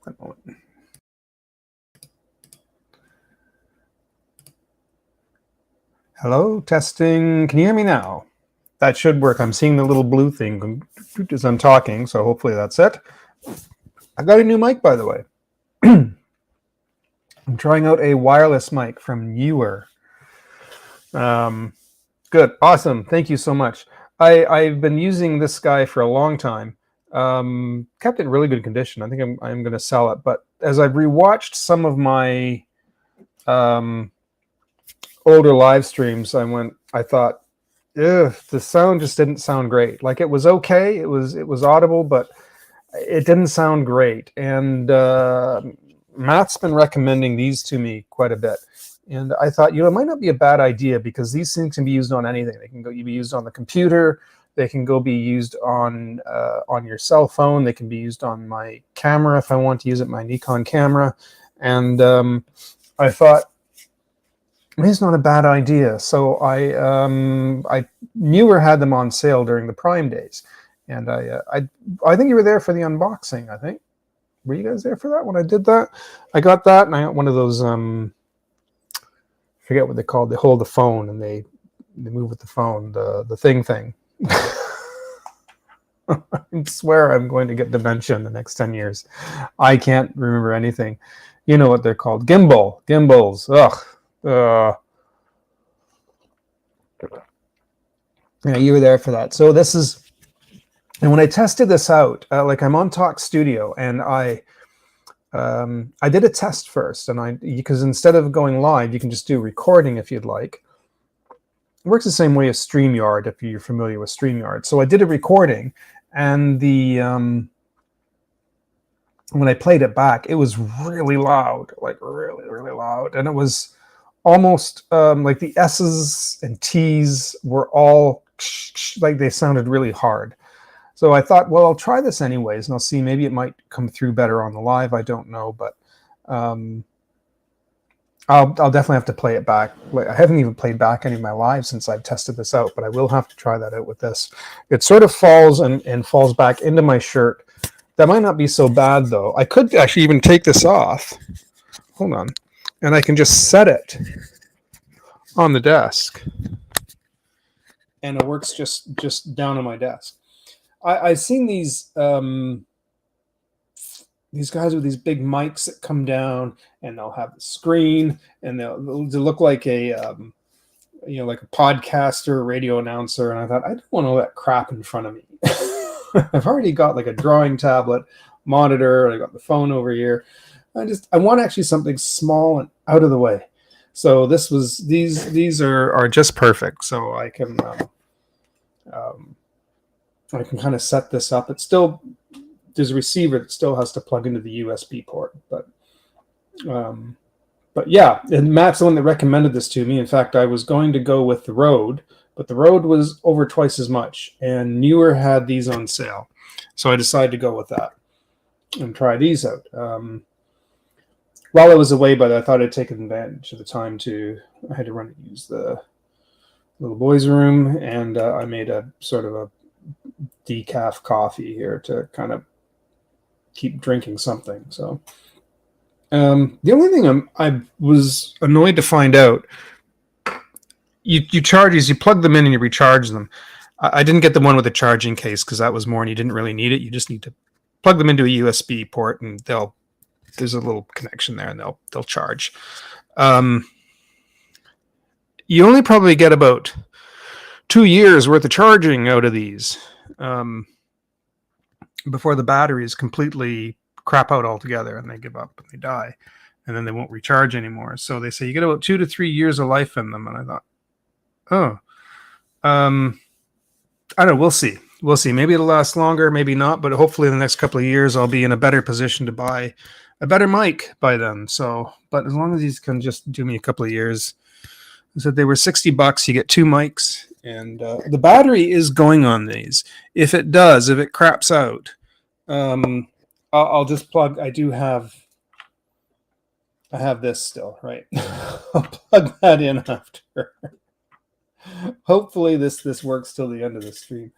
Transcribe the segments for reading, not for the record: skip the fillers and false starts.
One moment. Hello, testing. Can you hear me now? That should work. I'm seeing the little blue thing as I'm talking, so hopefully that's it. I got a new mic, by the way. I'm trying out a wireless mic from Neewer. Good, awesome. Thank you so much. I've been using this guy for a long time. Kept it in really good condition. I think I'm going to sell it. But as I've rewatched some of my older live streams, I thought, the sound just didn't sound great. Like, it was okay. It was audible, but it didn't sound great. And Matt's been recommending these to me quite a bit. And I thought, it might not be a bad idea, because these things can be used on anything. They can be used on the computer. They can be used on your cell phone. They can be used on my camera if I want to use it, my Nikon camera. And I thought, it's not a bad idea. So I Neewer had them on sale during the Prime days, and I think you were there for the unboxing. I think, were you guys there for that when I did that? I got that, and I got one of those forget what they're called. They hold the phone and they move with the phone. The thing. I swear I'm going to get dementia in the next 10 years. I can't remember anything. You know what they're called? Gimbals. Ugh. Yeah, you were there for that. So this is, and when I tested this out, like, I'm on Talk Studio, and I did a test first, and because instead of going live, you can just do recording if you'd like. It works the same way as StreamYard, if you're familiar with StreamYard. So I did a recording, and when I played it back, it was really loud, like really, really loud, and it was almost like the S's and T's were all like they sounded really hard. So I thought, well, I'll try this anyways, and I'll see. Maybe it might come through better on the live. I don't know, but I'll definitely have to play it back. I haven't even played back any of my lives since I've tested this out, but I will have to try that out with this. It sort of falls and falls back into my shirt. That might not be so bad, though. I could actually even take this off. Hold on. And I can just set it on the desk, and it works just down on my desk. I've seen these guys with these big mics that come down, and they'll have the screen, and they'll look like a like a podcaster, radio announcer. And I thought, I don't want all that crap in front of me. I've already got like a drawing tablet, monitor, and I got the phone over here. I want actually something small and out of the way. So these are just perfect. So I can kind of set this up. It's still, there's a receiver that still has to plug into the USB port, but yeah, and Matt's the one that recommended this to me. In fact, I was going to go with the Rode, but the Rode was over twice as much, and Neewer had these on sale. So I decided to go with that and try these out. While I was away, but I thought I'd take advantage of the time I had to run and use the little boys' room, and I made a sort of a decaf coffee here to kind of keep drinking something. So the only thing I was annoyed to find out, you charge these, you plug them in and you recharge them. I didn't get the one with the charging case, because that was more, and you didn't really need it. You just need to plug them into a USB port, and there's a little connection there, and they'll charge. You only probably get about 2 years worth of charging out of these before the batteries completely crap out altogether, and they give up and they die, and then they won't recharge anymore. So they say you get about 2 to 3 years of life in them, and I thought, I don't know. We'll see. Maybe it'll last longer, maybe not, but hopefully in the next couple of years I'll be in a better position to buy a better mic by then. So, but as long as these can just do me a couple of years. I said they were $60. You get 2 mics, and the battery is going on these. If it craps out, I'll just plug. I have this still, right? I'll plug that in after. Hopefully this works till the end of the stream.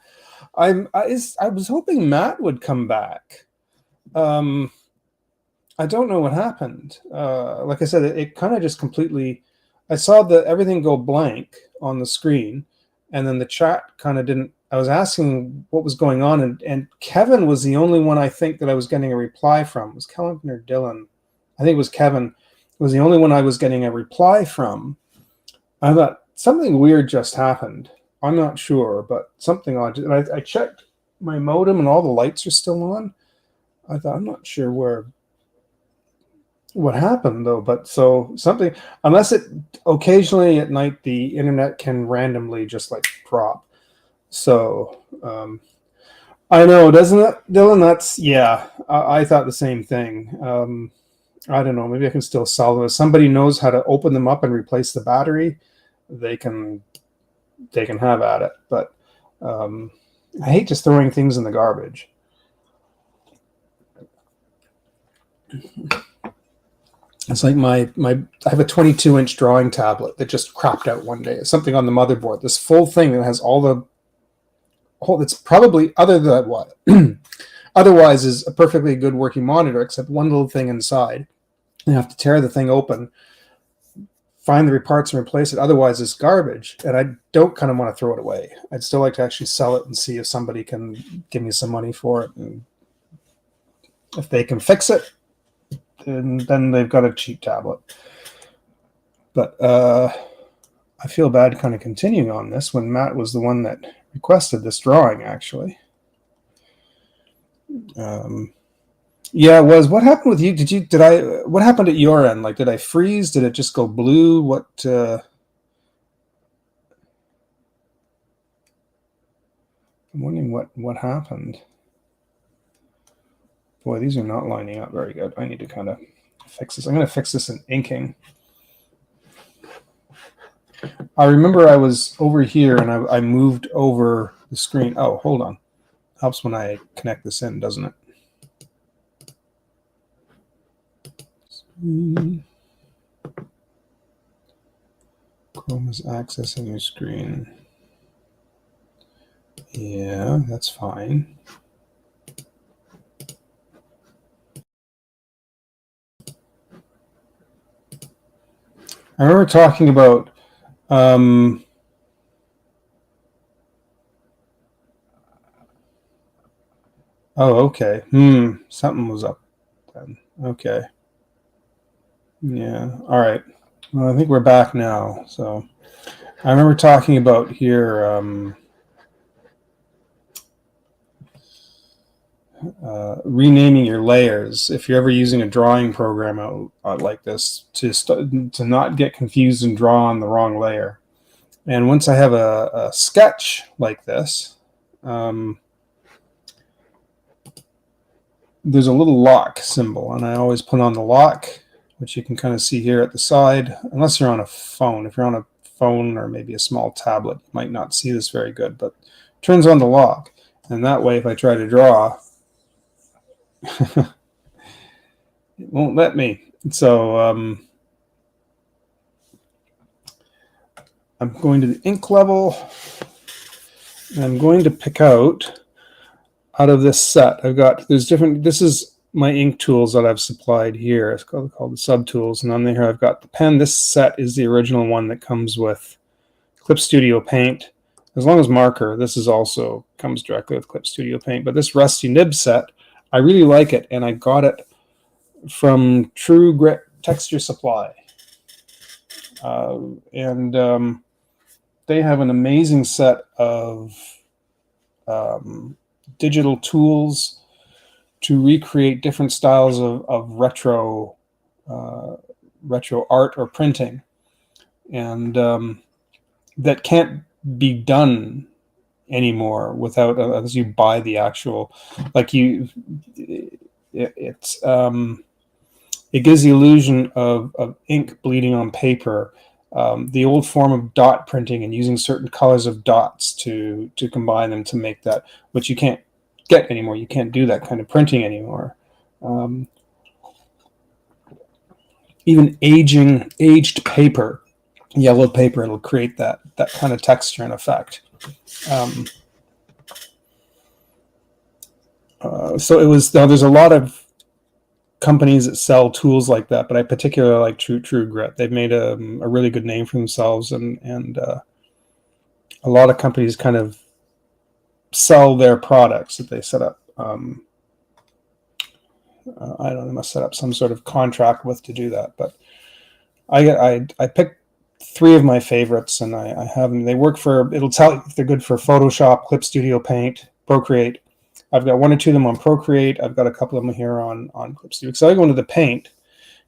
I was hoping Matt would come back. I don't know what happened. Like I said, it kind of just completely. I saw everything go blank on the screen, and then the chat kind of didn't. I was asking what was going on, and Kevin was the only one I think that I was getting a reply from. Was Kevin or Dylan? I think it was Kevin. Was the only one I was getting a reply from. I thought something weird just happened. I'm not sure, but something odd. And I checked my modem, and all the lights are still on. I thought I'm not sure what happened though, but so something, unless it occasionally at night the internet can randomly just like drop. So I know, doesn't it, Dylan? That's yeah. I thought the same thing. I don't know. Maybe I can still solve it. If somebody knows how to open them up and replace the battery, they can have at it. But I hate just throwing things in the garbage. It's like I have a 22-inch drawing tablet that just crapped out one day. Something on the motherboard. This full thing that has all the whole. It's probably other than what otherwise is a perfectly good working monitor, except one little thing inside. You have to tear the thing open, find the parts and replace it. Otherwise, it's garbage, and I don't kind of want to throw it away. I'd still like to actually sell it and see if somebody can give me some money for it, and if they can fix it. And then they've got a cheap tablet. But I feel bad kind of continuing on this when Matt was the one that requested this drawing, actually. Yeah, it was. What happened with you? What happened at your end? Like, did I freeze? Did it just go blue? What? I'm wondering what happened. Boy, these are not lining up very good. I need to kind of fix this. I'm going to fix this in inking. I remember I was over here and I moved over the screen. Oh, hold on. Helps when I connect this in, doesn't it? Chrome is accessing your screen. Yeah, that's fine. I remember talking about oh, okay. Something was up then. Okay. Yeah. All right. Well, I think we're back now. So I remember talking about here renaming your layers. If you're ever using a drawing program out like this, to not get confused and draw on the wrong layer. And once I have a sketch like this, there's a little lock symbol, and I always put on the lock, which you can kind of see here at the side, unless you're on a phone. If you're on a phone or maybe a small tablet, you might not see this very good, but it turns on the lock. And that way, if I try to draw, it won't let me. So I'm going to the ink level, and I'm going to pick out of this set. There's different, this is my ink tools that I've supplied here. It's called the subtools. And on here I've got the pen. This set is the original one that comes with Clip Studio Paint. As long as marker, this is also comes directly with Clip Studio Paint. But this Rusty Nib set, I really like it, and I got it from True Grit Texture Supply. And they have an amazing set of digital tools to recreate different styles of retro art or printing, and that can't be done anymore without as you buy the actual, like it gives the illusion of ink bleeding on paper. The old form of dot printing and using certain colors of dots to combine them to make that, which you can't get anymore. You can't do that kind of printing anymore. Even aged paper, yellowed paper, it'll create that kind of texture and effect. So it was, now there's a lot of companies that sell tools like that, but I particularly like True Grit. They've made a really good name for themselves, and a lot of companies kind of sell their products that they set up. I don't know, they must set up some sort of contract with to do that. But I picked 3 of my favorites, and I have them. They work for, it'll tell you if they're good for Photoshop, Clip Studio Paint, Procreate. I've got 1 or 2 of them on Procreate. I've got a couple of them here on Clip Studio. So I go into the Paint.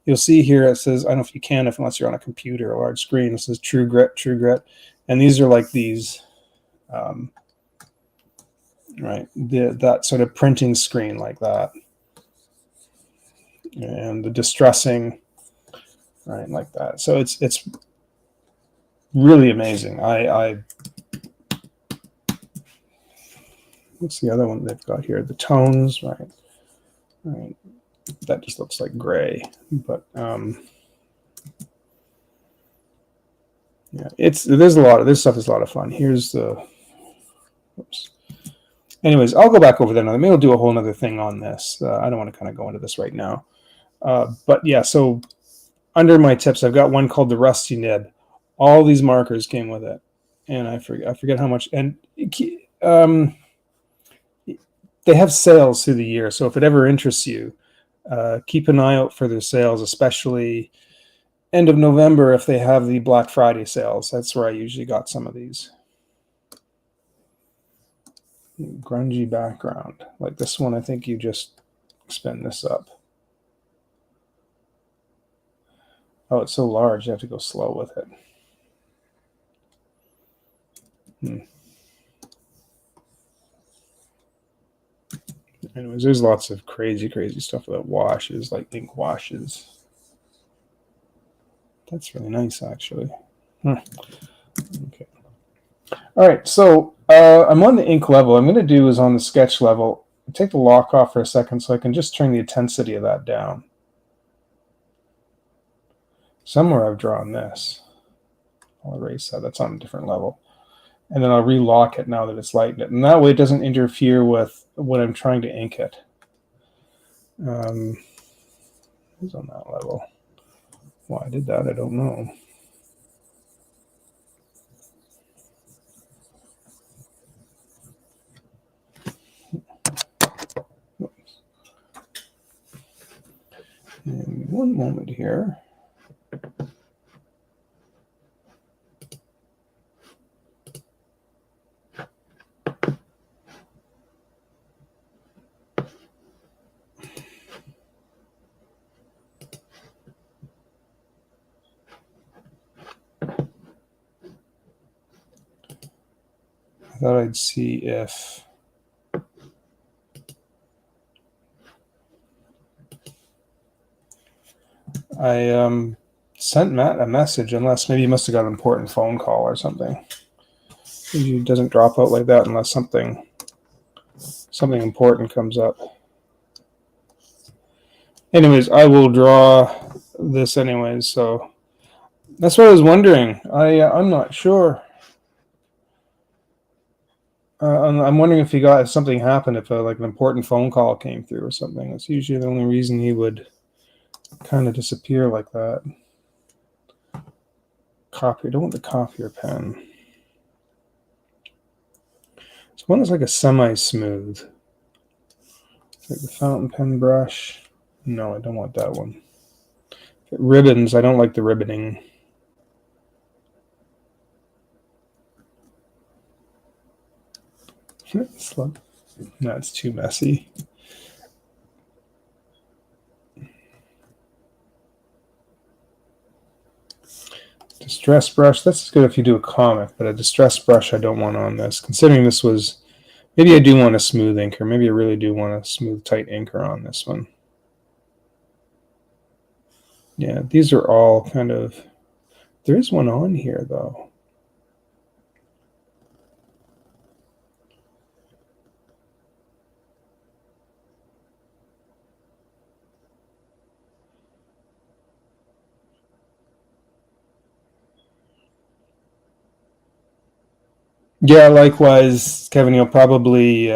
You'll see here it says, I don't know if you can, unless you're on a computer or a large screen, it says True Grit. And these are like these, right, that sort of printing screen like that. And the distressing, right, like that. So it's really amazing. What's the other one they've got here? The tones, right? That just looks like gray, but yeah, there's a lot of this stuff is a lot of fun. Here's the, oops. Anyways, I'll go back over there now. Maybe I'll do a whole other thing on this. I don't want to kind of go into this right now. But yeah, so under my tips, I've got one called the Rusty Nib. All these markers came with it, and I forget how much. And they have sales through the year, so if it ever interests you, keep an eye out for their sales, especially end of November if they have the Black Friday sales. That's where I usually got some of these. Grungy background, like this one. I think you just spin this up. Oh, it's so large, you have to go slow with it. Anyways, there's lots of crazy stuff about washes, like ink washes. That's really nice, actually. Okay. All right, so I'm on the ink level. What I'm going to do is on the sketch level, take the lock off for a second so I can just turn the intensity of that down. Somewhere I've drawn this. I'll erase that. That's on a different level. And then I'll relock it now that it's lightened it. And that way it doesn't interfere with when I'm trying to ink it. It's on that level. Why I did that, I don't know. Oops. And 1 moment here. I thought I'd see if I sent Matt a message, unless maybe he must have got an important phone call or something. He doesn't drop out like that unless something important comes up. Anyways, I will draw this anyways, so that's what I was wondering. I'm not sure. I'm wondering if something happened, if like an important phone call came through or something. That's usually the only reason he would kind of disappear like that. Copy. I don't want the copier pen. So one is like a semi-smooth. Like the fountain pen brush. No, I don't want that one. Ribbons. I don't like the ribboning. No, it's too messy. Distress brush. That's good if you do a comic, but a distress brush I don't want on this. Considering this was, maybe I do want a smooth inker. Maybe I really do want a smooth, tight inker on this one. Yeah, these are all kind of. There is one on here though. Yeah, likewise, Kevin. You'll probably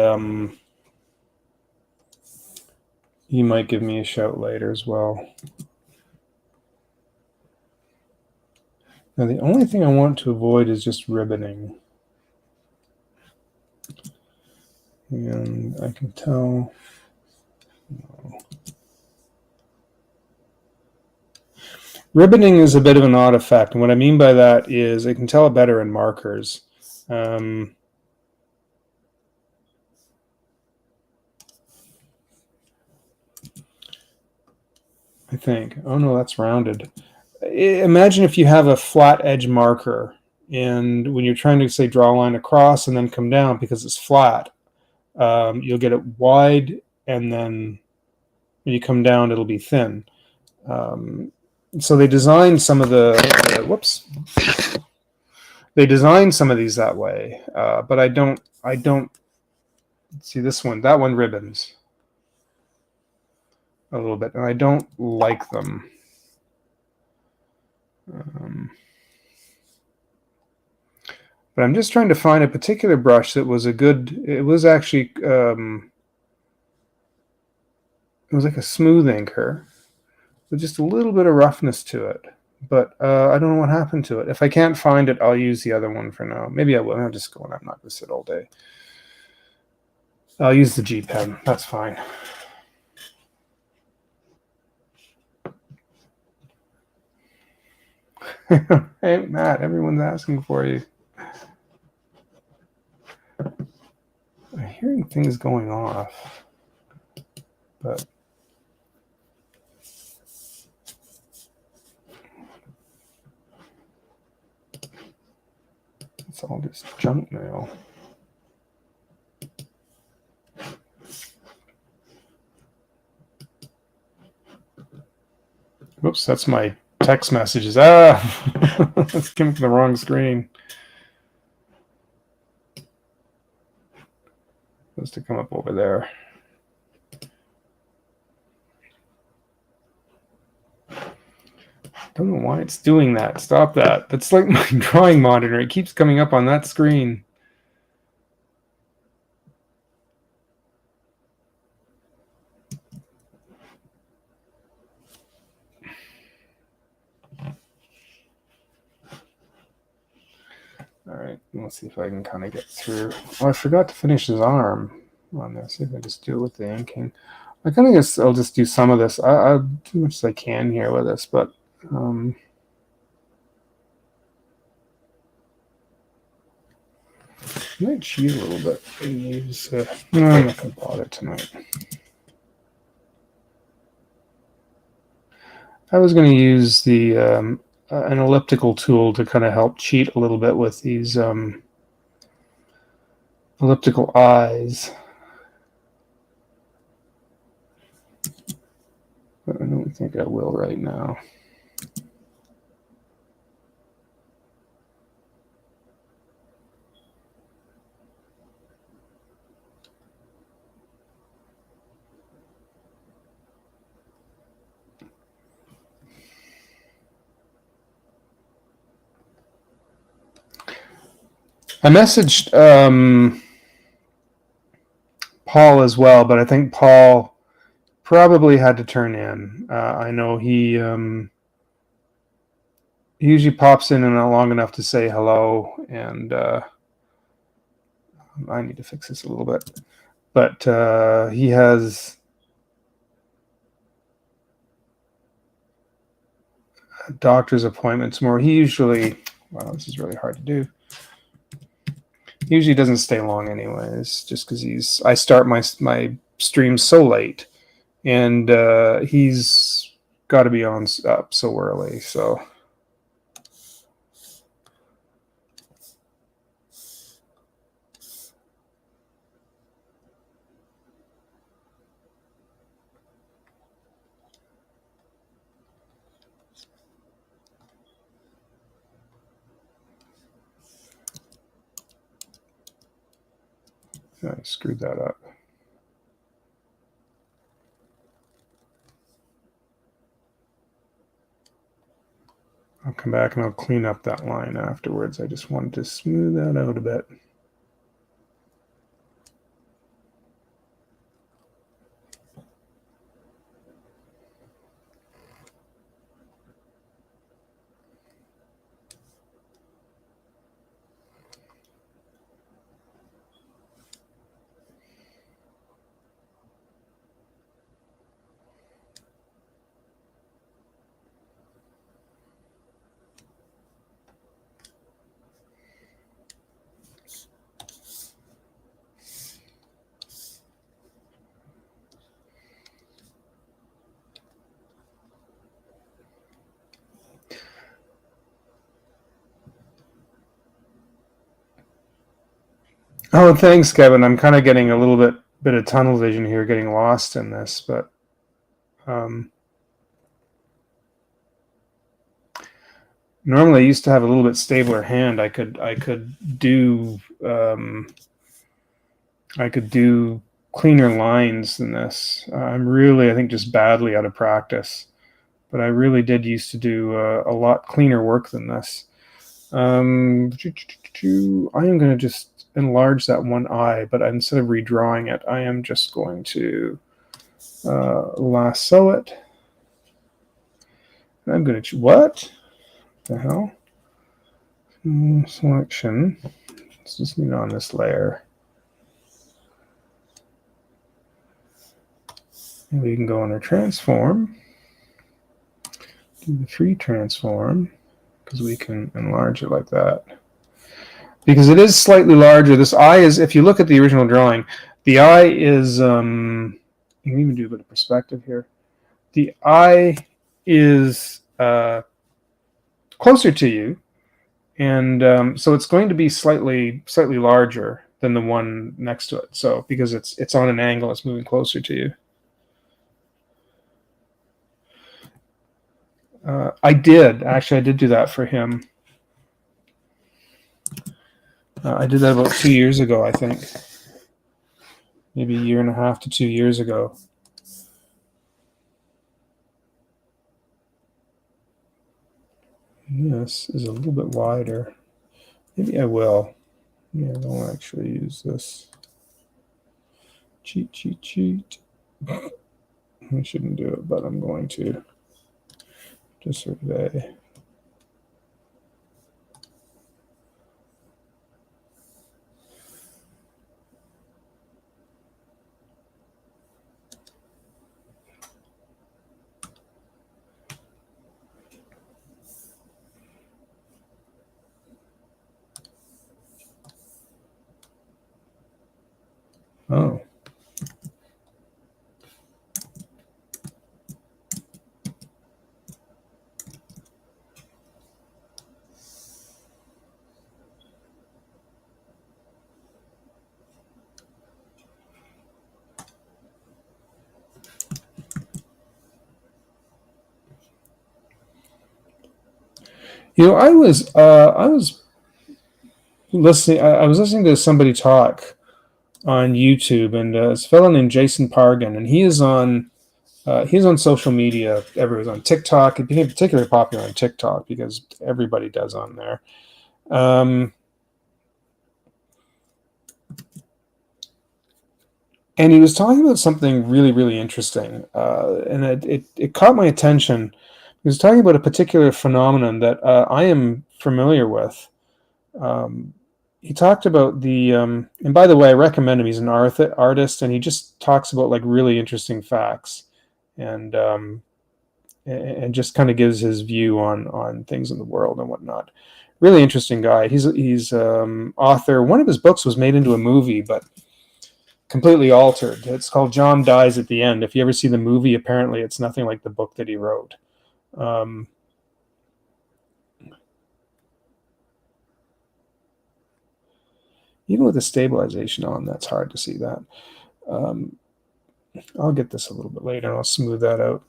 he might give me a shout later as well. Now the only thing I want to avoid is just ribboning. And I can tell. No. Ribboning is a bit of an odd effect, and what I mean by that is I can tell it better in markers. I think. Oh no, that's rounded. Imagine if you have a flat edge marker, and when you're trying to say draw a line across and then come down because it's flat, you'll get it wide, and then when you come down, it'll be thin. So they designed some of whoops. They designed some of these that way, but I don't see this one. That one ribbons a little bit, and I don't like them. But I'm just trying to find a particular brush that was a good. It was actually it was like a smooth inker with just a little bit of roughness to it. But I don't know what happened to it. If I can't find it, I'll use the other one for now. Maybe I will. I'm just going. I'm not going to sit all day. I'll use the G pen. That's fine. Hey, Matt, everyone's asking for you. I'm hearing things going off, but it's all just junk mail. Whoops, that's my text messages. That's coming from the wrong screen. Supposed to come up over there. Don't know why it's doing that. Stop that. That's like my drawing monitor. It keeps coming up on that screen. All right, let's see if I can kind of get through. Oh, I forgot to finish his arm on this. See if I just do it with the inking. I kind of guess I'll just do some of this. I'll do as much as I can here with this, but I might cheat a little bit and use. No, I'm not going to bother tonight. I was going to use the an elliptical tool to kind of help cheat a little bit with these elliptical eyes. But I don't think I will right now. I messaged Paul as well, but I think Paul probably had to turn in. I know he usually pops in and not long enough to say hello, and I need to fix this a little bit. But he has doctor's appointments more. He usually, wow, this is really hard to do. He usually doesn't stay long anyways, just because I start my stream so late, and he's got to be on up so early, so. I screwed that up. I'll come back and I'll clean up that line afterwards. I just wanted to smooth that out a bit. Oh, thanks, Kevin. I'm kind of getting a little bit of tunnel vision here, getting lost in this, but um, normally I used to have a little bit stabler hand. I could do cleaner lines than this. I'm really, I think, just badly out of practice, but I really did used to do a lot cleaner work than this. I am going to just enlarge that one eye, but instead of redrawing it, I am just going to lasso it. I'm going to what the hell? Selection. Let's just need on this layer. And we can go under transform, do the free transform, because we can enlarge it like that. Because it is slightly larger. This eye is, if you look at the original drawing, the eye is, you can even do a bit of perspective here. The eye is closer to you, and so it's going to be slightly larger than the one next to it. So because it's on an angle, it's moving closer to you. I did do that for him. I did that about 2 years ago, I think. Maybe 1.5 to 2 years ago. This is a little bit wider. Maybe I will. Yeah, I don't actually use this. Cheat. I shouldn't do it, but I'm going to. To survey. Oh. You know, I was listening. I was listening to somebody talk on YouTube, and it's a fellow named Jason Pargin, and he's on social media. Everyone's on TikTok. It became particularly popular on TikTok because everybody does on there. And he was talking about something really, really interesting, and it caught my attention. He was talking about a particular phenomenon that I am familiar with. He talked about the, and by the way, I recommend him. He's an artist, and he just talks about like really interesting facts, and just kind of gives his view on things in the world and whatnot. Really interesting guy. He's author. One of his books was made into a movie, but completely altered. It's called John Dies at the End. If you ever see the movie, apparently it's nothing like the book that he wrote. Even with the stabilization on, that's hard to see that. I'll get this a little bit later and I'll smooth that out.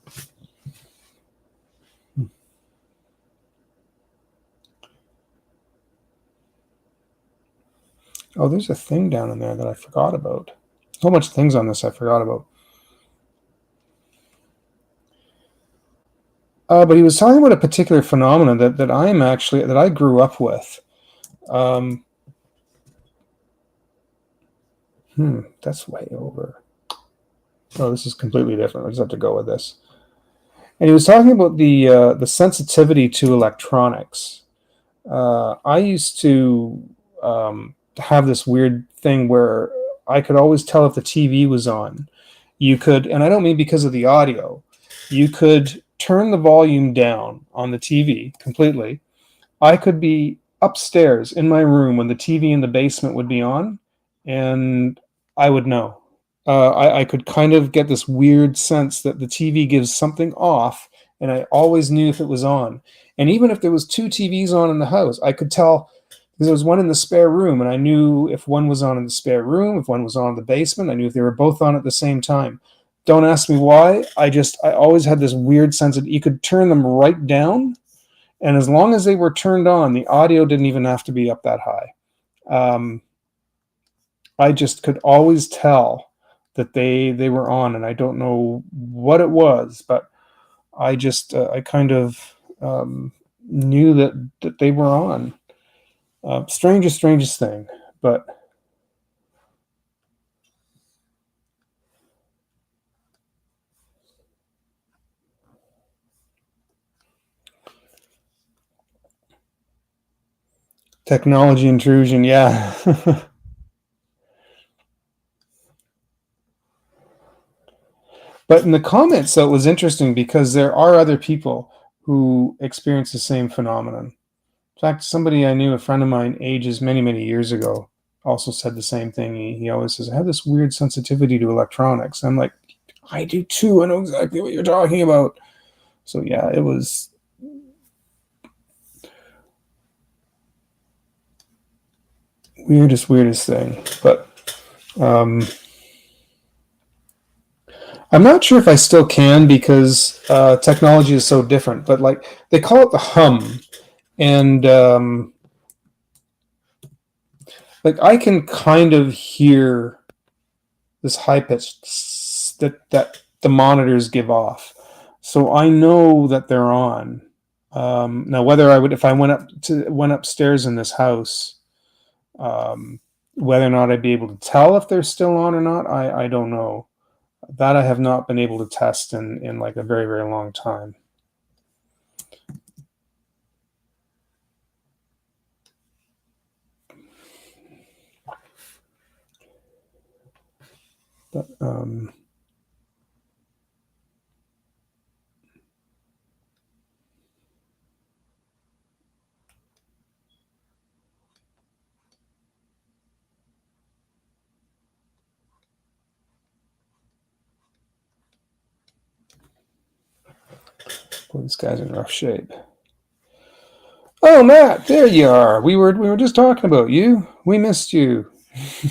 Oh, there's a thing down in there that I forgot about. So much things on this I forgot about. But he was talking about a particular phenomenon that I grew up with. That's way over. Oh, this is completely different. I just have to go with this. And he was talking about the sensitivity to electronics. I used to have this weird thing where I could always tell if the TV was on. You could, and I don't mean because of the audio, you could turn the volume down on the TV completely. I could be upstairs in my room when the TV in the basement would be on, and I would know. I could kind of get this weird sense that the TV gives something off, and I always knew if it was on. And even if there was 2 TVs on in the house, I could tell There was one in the spare room, and I knew if one was on in the spare room, if one was on in the basement, I knew if they were both on at the same time. Don't ask me why. I always had this weird sense that you could turn them right down, and as long as they were turned on, the audio didn't even have to be up that high. I just could always tell that they were on, and I don't know what it was, but I kind of knew that they were on. Strangest thing, but technology intrusion, yeah. But in the comments, though, it was interesting because there are other people who experience the same phenomenon. In fact, somebody I knew, a friend of mine, ages many years ago, also said the same thing. He always says, I have this weird sensitivity to electronics. I'm like, I do too. I know exactly what you're talking about. So yeah, it was weirdest thing. But I'm not sure if I still can because technology is so different. But like they call it the hum, and like I can kind of hear this high pitch that the monitors give off, so I know that they're on. Now, whether if I went upstairs in this house, whether or not I'd be able to tell if they're still on or not, I don't know. That I have not been able to test in like a very long time. But boy, this guy's in rough shape. Oh, Matt, there you are. We were just talking about you. We missed you.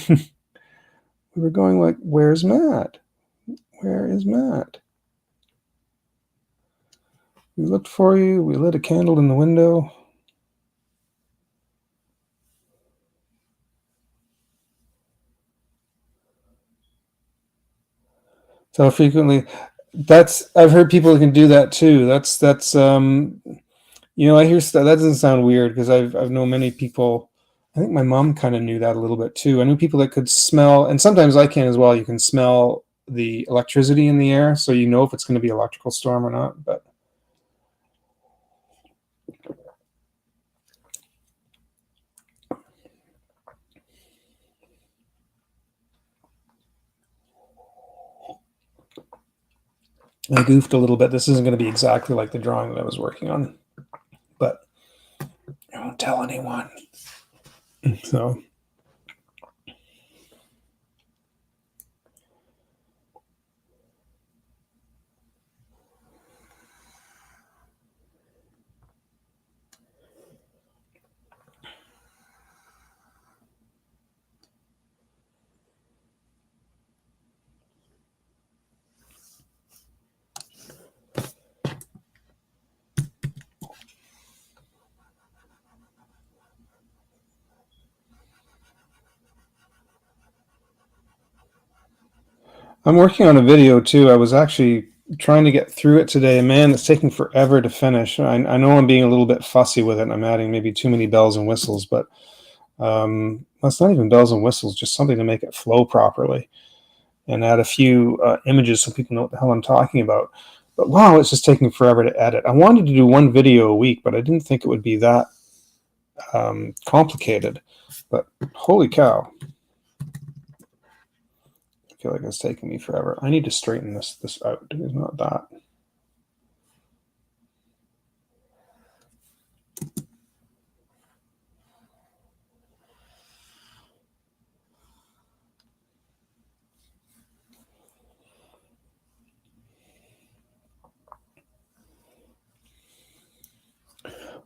We were going like, where's Matt? Where is Matt? We looked for you. We lit a candle in the window. So frequently, I've heard people who can do that too. That's I hear stuff that doesn't sound weird because I've known many people. I think my mom kind of knew that a little bit too. I knew people that could smell, and sometimes I can as well. You can smell the electricity in the air, so you know if it's going to be electrical storm or not. But I goofed a little bit. This isn't going to be exactly like the drawing that I was working on, but I won't tell anyone. So. I'm working on a video too. I was actually trying to get through it today. Man, it's taking forever to finish. I know I'm being a little bit fussy with it. I'm adding maybe too many bells and whistles, but that's not even bells and whistles, just something to make it flow properly and add a few images so people know what the hell I'm talking about. But wow, it's just taking forever to edit. I wanted to do one video a week, but I didn't think it would be that complicated. But holy cow. I feel like it's taking me forever. I need to straighten this out. It's not that.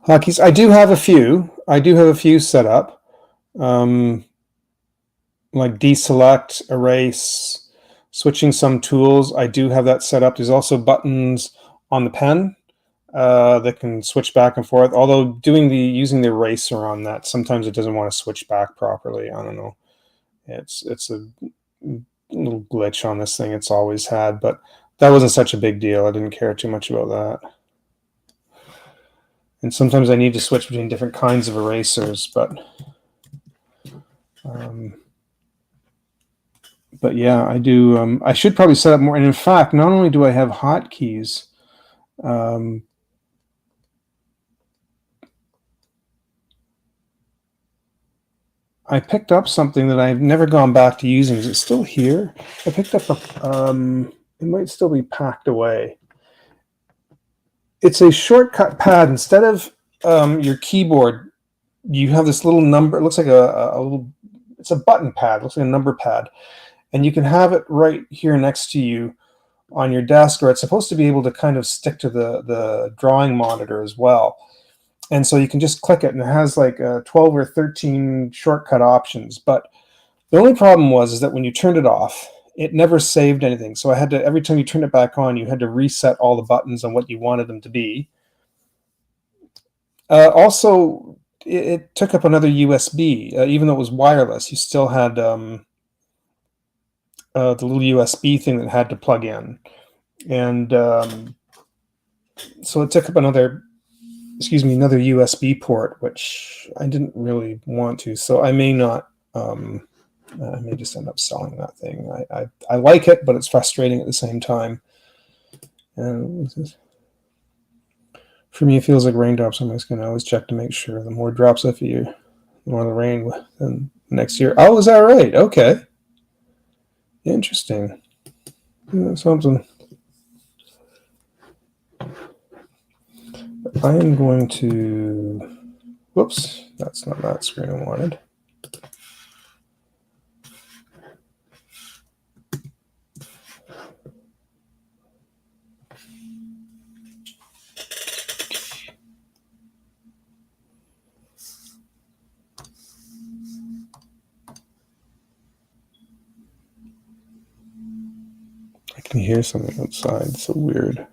Hotkeys. I do have a few. I do have a few set up, like deselect, erase, switching some tools. I do have that set up. There's also buttons on the pen that can switch back and forth. Although using the eraser on that, sometimes it doesn't want to switch back properly. I don't know. It's a little glitch on this thing. It's always had, but that wasn't such a big deal. I didn't care too much about that. And sometimes I need to switch between different kinds of erasers, but yeah, I do. I should probably set up more. And in fact, not only do I have hotkeys, I picked up something that I've never gone back to using. Is it still here? I picked up it might still be packed away. It's a shortcut pad. Instead of your keyboard, you have this little number. It looks like a little. It's a button pad. It looks like a number pad, and you can have it right here next to you on your desk, or it's supposed to be able to kind of stick to the drawing monitor as well. And so you can just click it, and it has like 12 or 13 shortcut options. But the only problem is that when you turned it off, it never saved anything. So I had to, every time you turn it back on, you had to reset all the buttons on what you wanted them to be. Also, it took up another USB. Even though it was wireless, you still had the little USB thing that had to plug in. And so it took up another USB port, which I didn't really want to. So I may not, I may just end up selling that thing. I like it, but it's frustrating at the same time. And for me, it feels like raindrops on my skin. I always check to make sure. The more drops I fear, the more the rain than next year. Oh, is that right? Okay. Interesting. Yeah, something. I am going to, whoops, that's not that screen I wanted. I can hear something outside. It's so weird.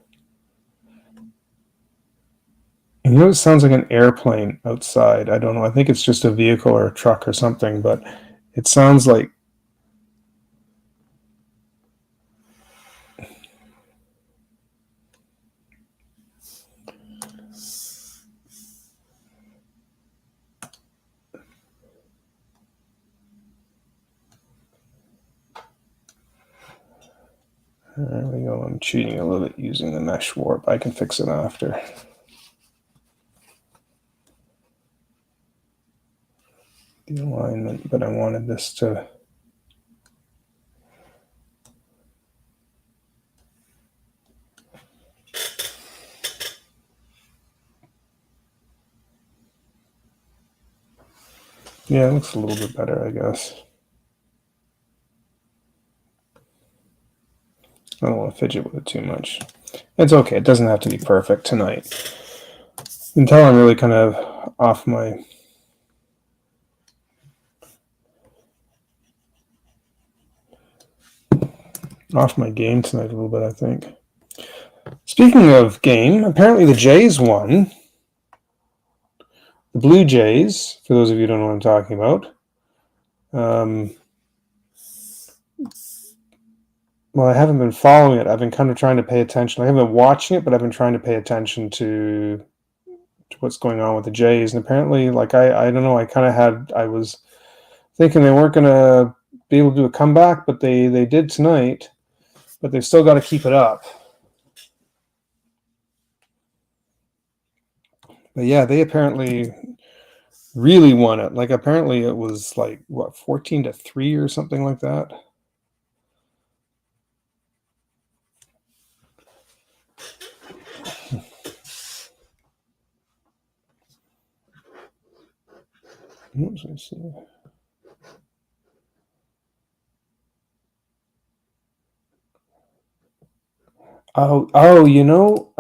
You know, it sounds like an airplane outside. I don't know. I think it's just a vehicle or a truck or something, but it sounds like. There we go. I'm cheating a little bit using the mesh warp. I can fix it after. The alignment, but I wanted this to. Yeah, it looks a little bit better, I guess. I don't want to fidget with it too much. It's okay. It doesn't have to be perfect tonight. Until I'm really kind of off my game tonight a little bit, I think. Speaking of game, apparently the Jays won. The Blue Jays, for those of you who don't know what I'm talking about. Well, I haven't been following it. I've been kind of trying to pay attention. I haven't been watching it, but I've been trying to pay attention to what's going on with the Jays. And apparently, like, I don't know, I was thinking they weren't going to be able to do a comeback, but they did tonight. But they've still got to keep it up. But yeah, they apparently really won it. Like, apparently it was like, what, 14-3 or something like that? Oops, let's see. Oh, you know,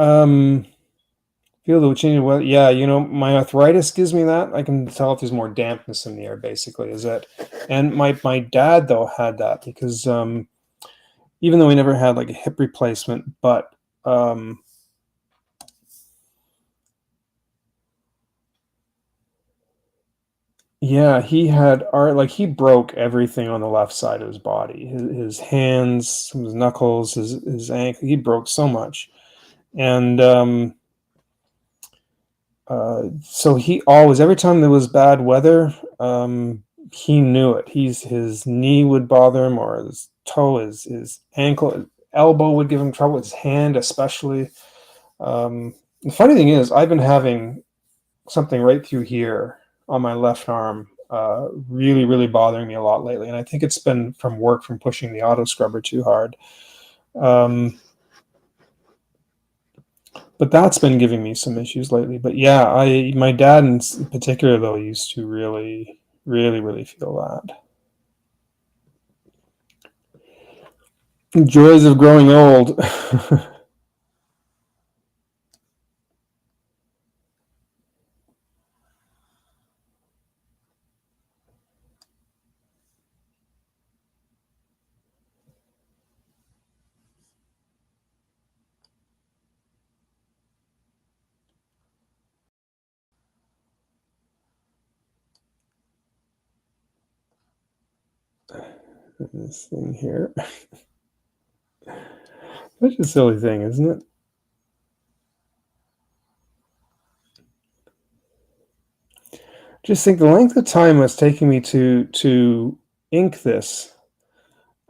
Feel the changing weather. Yeah, my arthritis gives me that. I can tell if there's more dampness in the air, basically, is it? And my dad, though, had that because even though he never had like a hip replacement, but yeah, he had art like he broke everything on the left side of his body. His hands, his knuckles, his ankle. He broke so much, and so he always, every time there was bad weather, he knew it. His knee would bother him, or his toe, his ankle, his elbow would give him trouble. His hand, especially. The funny thing is, I've been having something right through here on my left arm, really, really bothering me a lot lately, and I think it's been from work, from pushing the auto scrubber too hard. But that's been giving me some issues lately. But yeah, my dad in particular, though, used to really, really, really feel that. Joys of growing old. This thing here. Such a silly thing, isn't it? Just think the length of time it's taking me to ink this.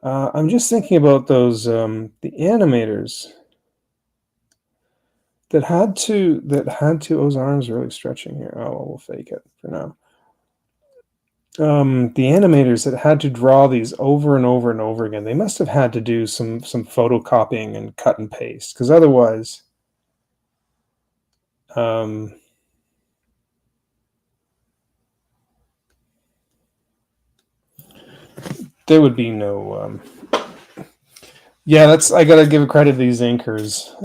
I'm just thinking about those the animators that had to. Oh, his arm's really stretching here. Oh, well, we'll fake it for now. The animators that had to draw these over and over and over again, they must have had to do some photocopying and cut and paste, because otherwise, there would be no. Yeah, I gotta give credit to these inkers.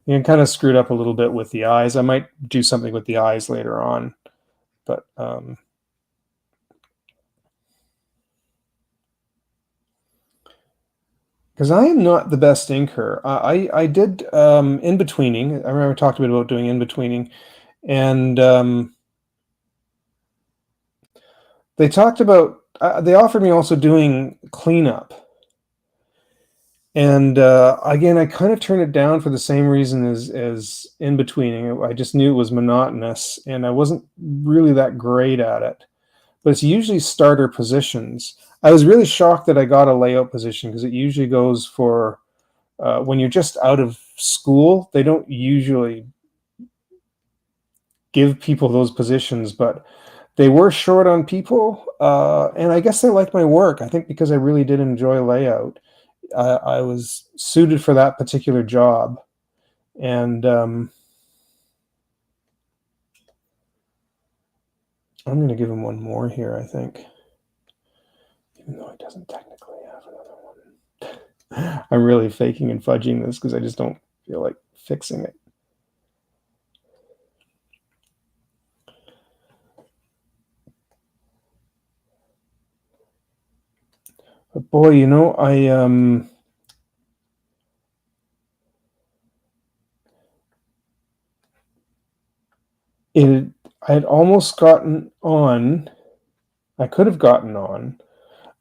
Kind of screwed up a little bit with the eyes. I might do something with the eyes later on, but because I am not the best inker. I did in-betweening. I remember I talked a bit about doing in-betweening, and they talked about, they offered me also doing cleanup. And again, I kind of turned it down for the same reason as in-betweening. I just knew it was monotonous, and I wasn't really that great at it. But it's usually starter positions. I was really shocked that I got a layout position, because it usually goes for when you're just out of school. They don't usually give people those positions, but they were short on people, and I guess they liked my work. I think because I really did enjoy layout, I was suited for that particular job, and I'm going to give him one more here, I think, even though he doesn't technically have another one. I'm really faking and fudging this because I just don't feel like fixing it. But boy, I had almost gotten on. I could have gotten on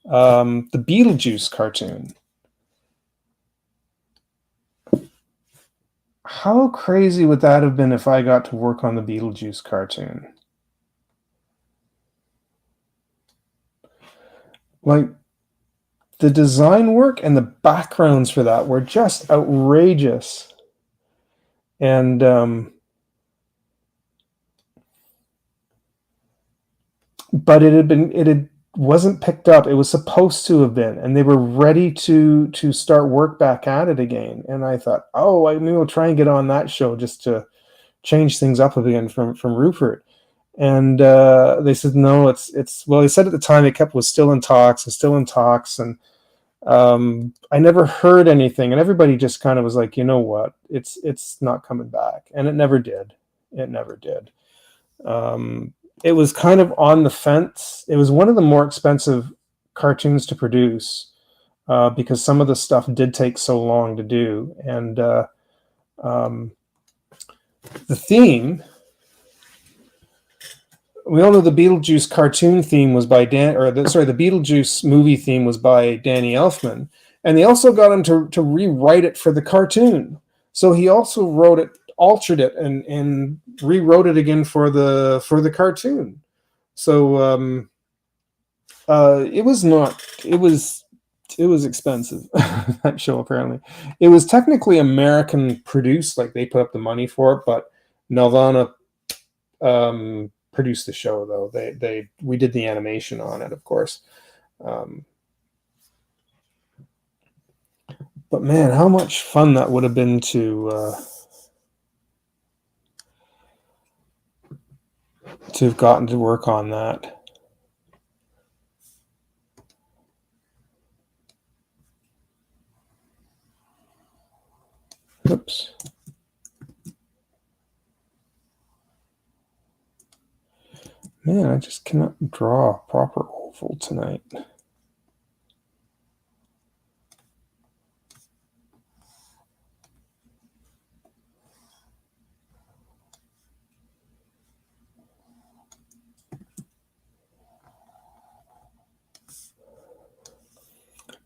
the Beetlejuice cartoon. How crazy would that have been if I got to work on the Beetlejuice cartoon? Like, the design work and the backgrounds for that were just outrageous. And but it wasn't picked up. It was supposed to have been, and they were ready to start work back at it again. And I thought, oh, maybe we'll try and get on that show just to change things up again from Rupert. And they said no. It's well, they said at the time it was still in talks, and I never heard anything, and everybody just kind of was like, you know what, it's not coming back, and it never did. It never did. It was kind of on the fence. It was one of the more expensive cartoons to produce because some of the stuff did take so long to do, and the theme. We all know the Beetlejuice cartoon theme was by the Beetlejuice movie theme was by Danny Elfman, and they also got him to rewrite it for the cartoon. So he also wrote it, altered it, and rewrote it again for the cartoon. So it was not. It was expensive. That show, apparently, it was technically American produced, like they put up the money for it, but Nelvana produced the show, though. We did the animation on it, of course. But man, how much fun that would have been to have gotten to work on that. Oops. Man, I just cannot draw a proper oval tonight.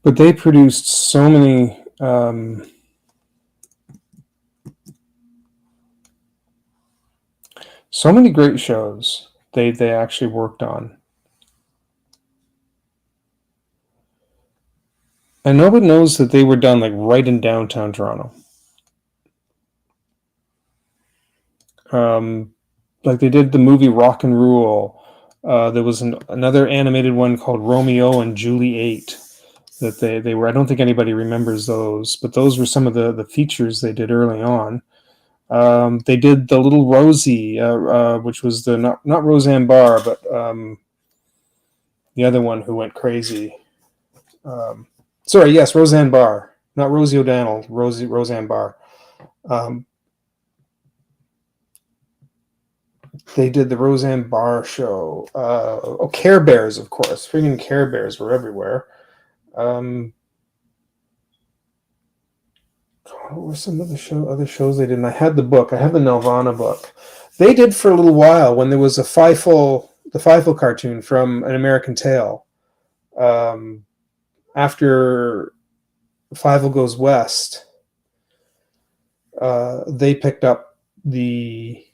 But they produced so many great shows they actually worked on. And nobody knows that they were done like right in downtown Toronto. Like they did the movie Rock and Rule. There was another animated one called Romeo and Juliet that they were. I don't think anybody remembers those, but those were some of the features they did early on. They did the Little Rosie, which was the not Roseanne Barr, but the other one who went crazy. Sorry, yes, Roseanne Barr, not Rosie O'Donnell, Roseanne Barr. They did the Roseanne Barr show. Care Bears, of course. Freaking Care Bears were everywhere. What were some of the other shows they did? And I had the book. I have the Nelvana book. They did for a little while when there was the Fievel cartoon from An American Tail. After Fievel Goes West, they picked up the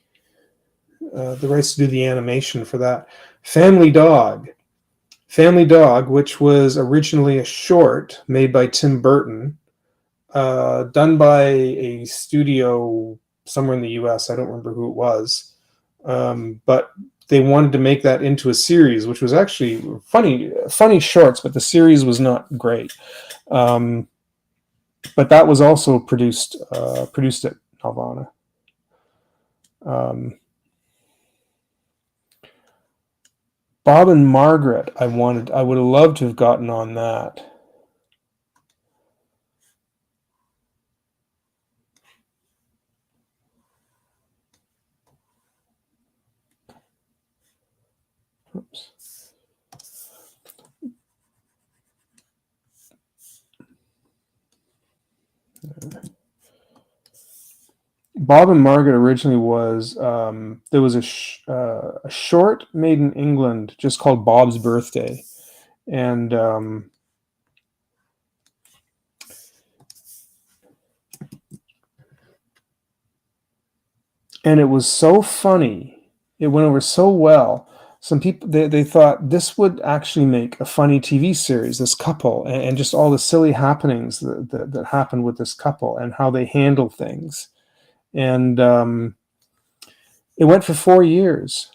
rights to do the animation for that. Family Dog, which was originally a short made by Tim Burton, done by a studio somewhere in the US. I don't remember who it was, but they wanted to make that into a series, which was actually funny shorts, but the series was not great. But that was also produced at Nelvana. Bob and Margaret, I would have loved to have gotten on that. Oops. Bob and Margaret originally was there was a short made in England just called Bob's Birthday, and it was so funny. It went over so well. Some people they thought this would actually make a funny TV series. This couple and just all the silly happenings that happened with this couple and how they handle things. And it went for 4 years.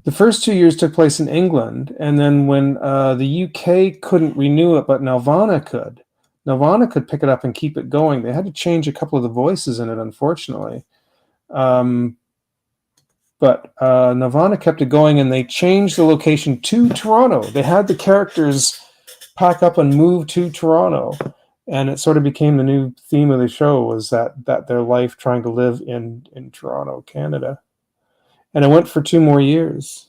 The first 2 years took place in England, and then when the UK couldn't renew it, but Nelvana could pick it up and keep it going. They had to change a couple of the voices in it, unfortunately. But Nelvana kept it going, and they changed the location to Toronto. They had the characters pack up and move to Toronto, and it sort of became the new theme of the show, was that their life trying to live in Toronto, Canada. And it went for 2 more years.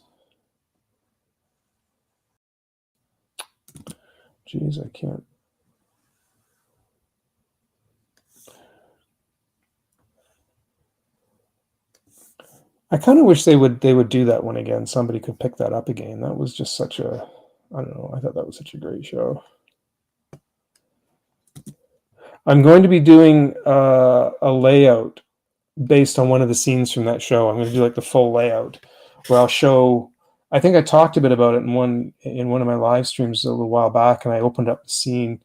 Jeez, I can't. I kind of wish they would do that one again. Somebody could pick that up again. That was just such a, I don't know, I thought that was such a great show. I'm going to be doing a layout based on one of the scenes from that show. I'm going to do like the full layout where I'll show, I think I talked a bit about it in one of my live streams a little while back, and I opened up the scene.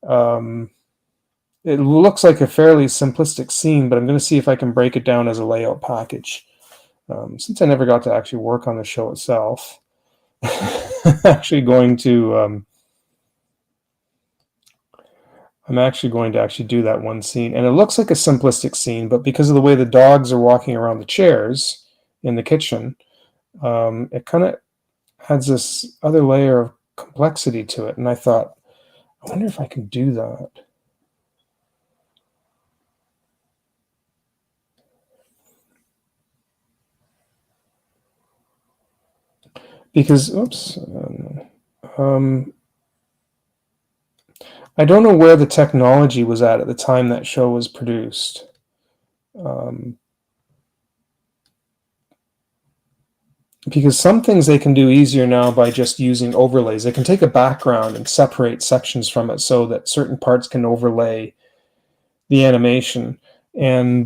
It looks like a fairly simplistic scene, but I'm going to see if I can break it down as a layout package. Since I never got to actually work on the show itself, I'm actually going to do that one scene. And it looks like a simplistic scene, but because of the way the dogs are walking around the chairs in the kitchen, it kind of adds this other layer of complexity to it. And I thought, I wonder if I can do that. Because, oops, I don't know where the technology was at the time that show was produced. Because some things they can do easier now by just using overlays. They can take a background and separate sections from it so that certain parts can overlay the animation. And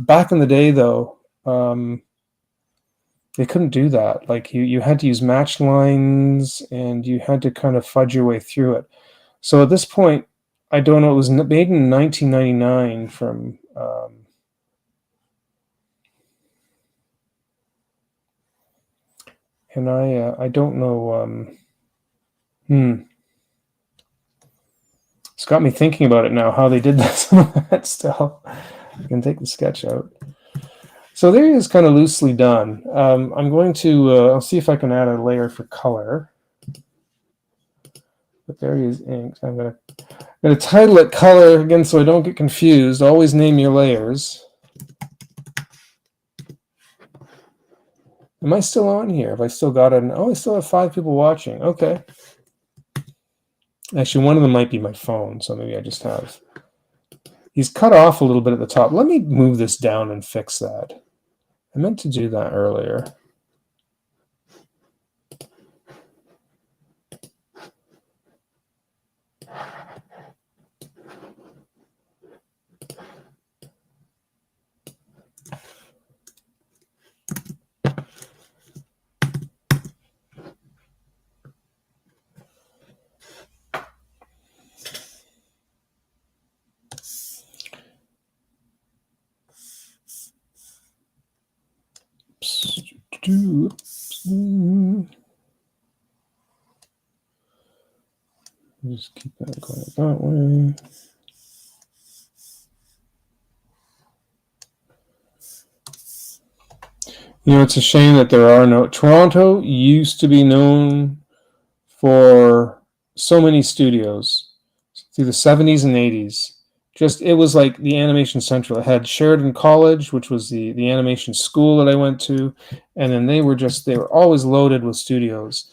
back in the day, though, they couldn't do that. Like you had to use match lines, and you had to kind of fudge your way through it. So at this point, I don't know, it was made in 1999 from and I don't know. It's got me thinking about it now, how they did that, some of that stuff. I can take the sketch out. So there he is, kind of loosely done. I'm going to, I'll see if I can add a layer for color. But there he is inked. I'm going to title it color again so I don't get confused. Always name your layers. Am I still on here? Have I still got it? Oh, I still have 5 people watching. Okay. Actually, one of them might be my phone, so maybe I just have. He's cut off a little bit at the top. Let me move this down and fix that. I meant to do that earlier. Just keep that going that way. You know, it's a shame that there are no. Toronto used to be known for so many studios through the 70s and 80s. Just, it was like the Animation Central. It had Sheridan College, which was the animation school that I went to, and then they were always loaded with studios.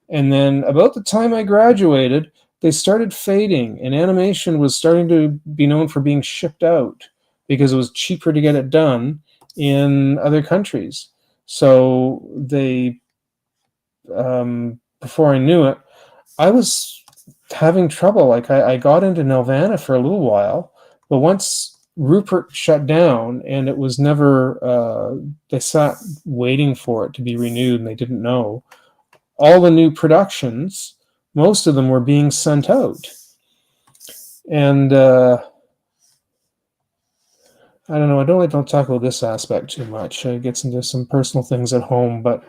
And then about the time I graduated, they started fading, and animation was starting to be known for being shipped out because it was cheaper to get it done in other countries. So they, before I knew it, I was having trouble. Like I got into Nelvana for a little while, but once Rupert shut down, and it was never, they sat waiting for it to be renewed, and they didn't know. All the new productions, most of them were being sent out. And I don't know, I don't talk about this aspect too much. It gets into some personal things at home, but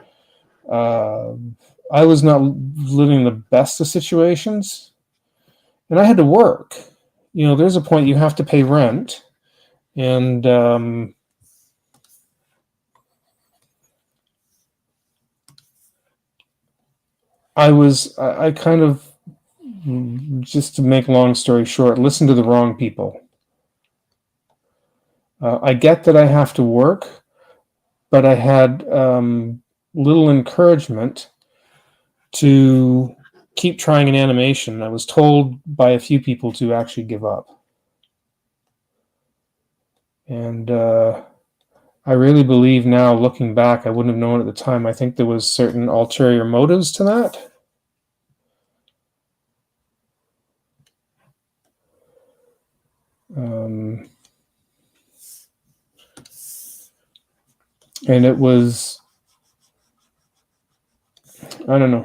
I was not living the best of situations, and I had to work. You know, there's a point you have to pay rent, and I kind of, just to make long story short, listened to the wrong people. I get that I have to work, but I had little encouragement to keep trying in animation. I was told by a few people to actually give up. And I really believe now, looking back, I wouldn't have known at the time. I think there was certain ulterior motives to that. And it was, I don't know.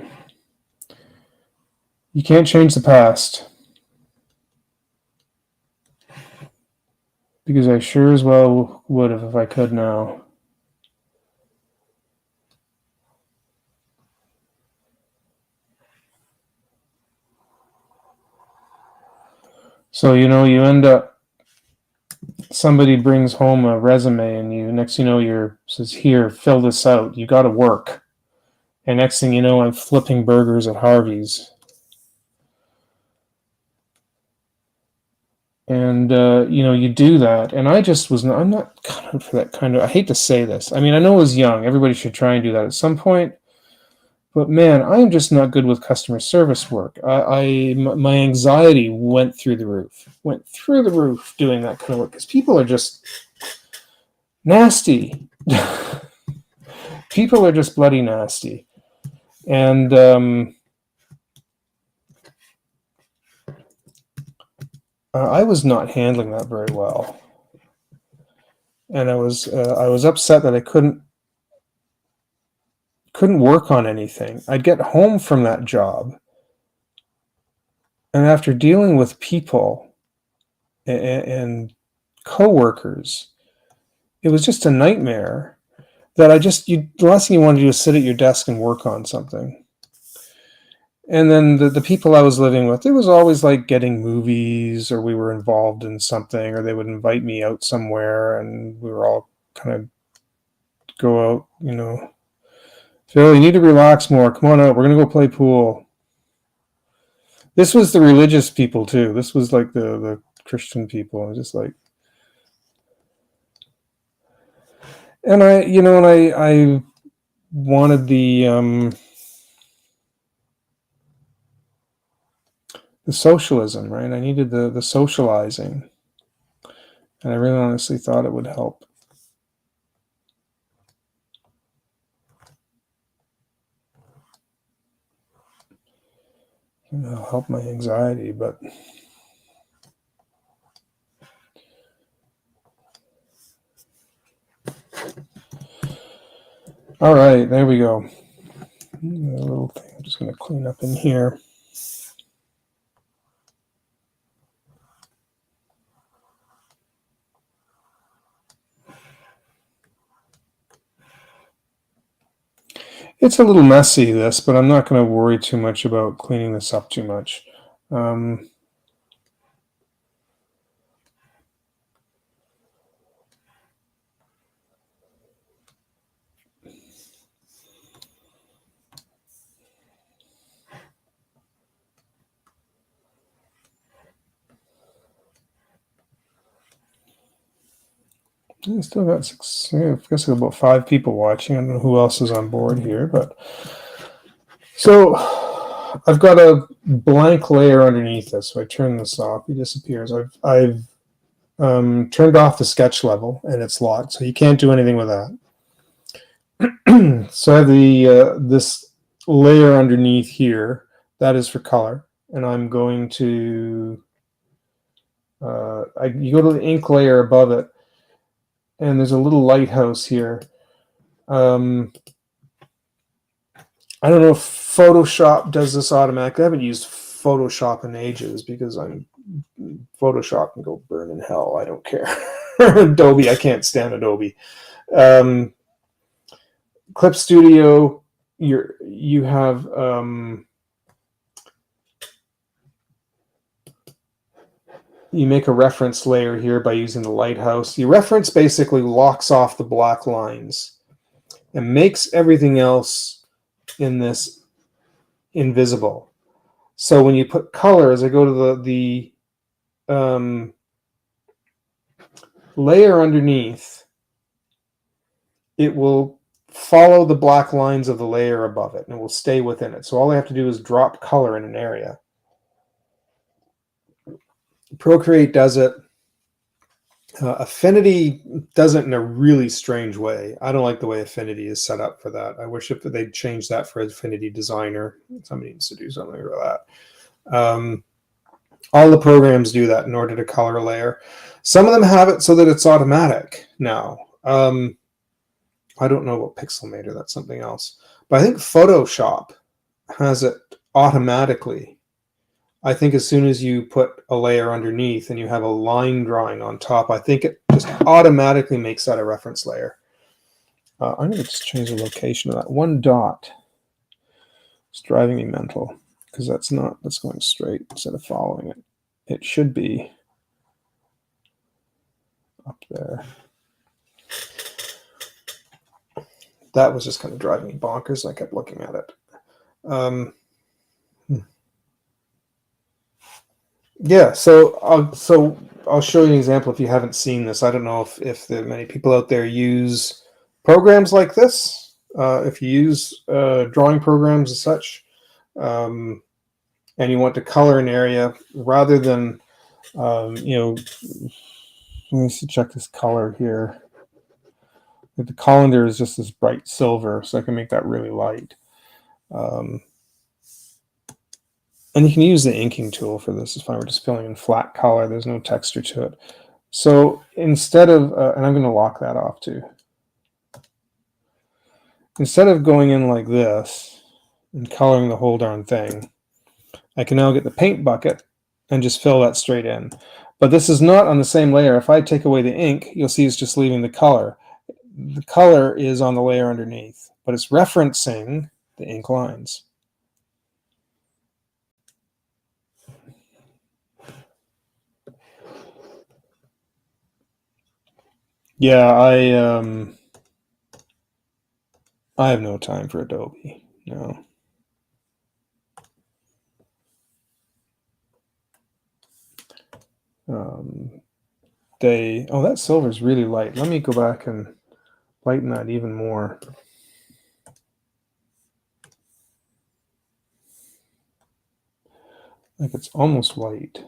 You can't change the past. Because I sure as well would have if I could now. So, you end up, somebody brings home a resume and next says, here, fill this out. You got to work. And next thing you know, I'm flipping burgers at Harvey's. And, you do that. And I'm not cut for that kind of, I hate to say this. I mean, I know I was young. Everybody should try and do that at some point. But man, I am just not good with customer service work. My anxiety went through the roof doing that kind of work, because people are just nasty. People are just bloody nasty. And I was not handling that very well. And I was upset that I couldn't work on anything. I'd get home from that job, and after dealing with people and coworkers, it was just a nightmare. That the last thing you want to do is sit at your desk and work on something. And then the people I was living with, it was always like getting movies, or we were involved in something, or they would invite me out somewhere, and we were all kind of go out, Phil, you need to relax more. Come on out. We're going to go play pool. This was the religious people too. This was like the Christian people. I was just like, and I wanted the socialism, right? I needed the socializing, and I really honestly thought it would help. Help my anxiety, but all right, there we go. A little thing I'm just going to clean up in here. It's a little messy, this, but I'm not going to worry too much about cleaning this up too much. I still got I guess about 5 people watching. I don't know who else is on board here, but so I've got a blank layer underneath this. So I turn this off. He disappears. I've turned off the sketch level, and it's locked, so you can't do anything with that. So I have this layer underneath here. That is for color, and I'm going to you go to the ink layer above it, and there's a little lighthouse here. I don't know if Photoshop does this automatically. I haven't used Photoshop in ages because Photoshop can go burn in hell. I don't care. Adobe, I can't stand Adobe. Clip Studio, you have you make a reference layer here by using the lighthouse. The reference basically locks off the black lines and makes everything else in this invisible. So when you put color, as I go to the layer underneath, it will follow the black lines of the layer above it, and it will stay within it. So all I have to do is drop color in an area. Procreate does it. Affinity does it in a really strange way. I don't like the way Affinity is set up for that. I wish if they'd change that for Affinity Designer. Somebody needs to do something about that. All the programs do that in order to color a layer. Some of them have it so that it's automatic now. I don't know about Pixelmator, that's something else. But I think Photoshop has it automatically. I think as soon as you put a layer underneath and you have a line drawing on top, I think it just automatically makes that a reference layer. I'm going to just change the location of that. One dot. It's driving me mental because that's going straight instead of following it. It should be up there. That was just kind of driving me bonkers. I kept looking at it. Yeah, so I'll show you an example if you haven't seen this. I don't know if there are many people out there use programs like this. If you use drawing programs as such, and you want to color an area rather than, let me see, check this color here. The colander is just this bright silver, so I can make that really light. And you can use the inking tool for this. It's fine. We're just filling in flat color. There's no texture to it. So instead of, and I'm going to lock that off too. Instead of going in like this and coloring the whole darn thing, I can now get the paint bucket and just fill that straight in. But this is not on the same layer. If I take away the ink, you'll see it's just leaving the color. The color is on the layer underneath, but it's referencing the ink lines. Yeah, I have no time for Adobe. No. That silver is really light. Let me go back and lighten that even more. Like it's almost white.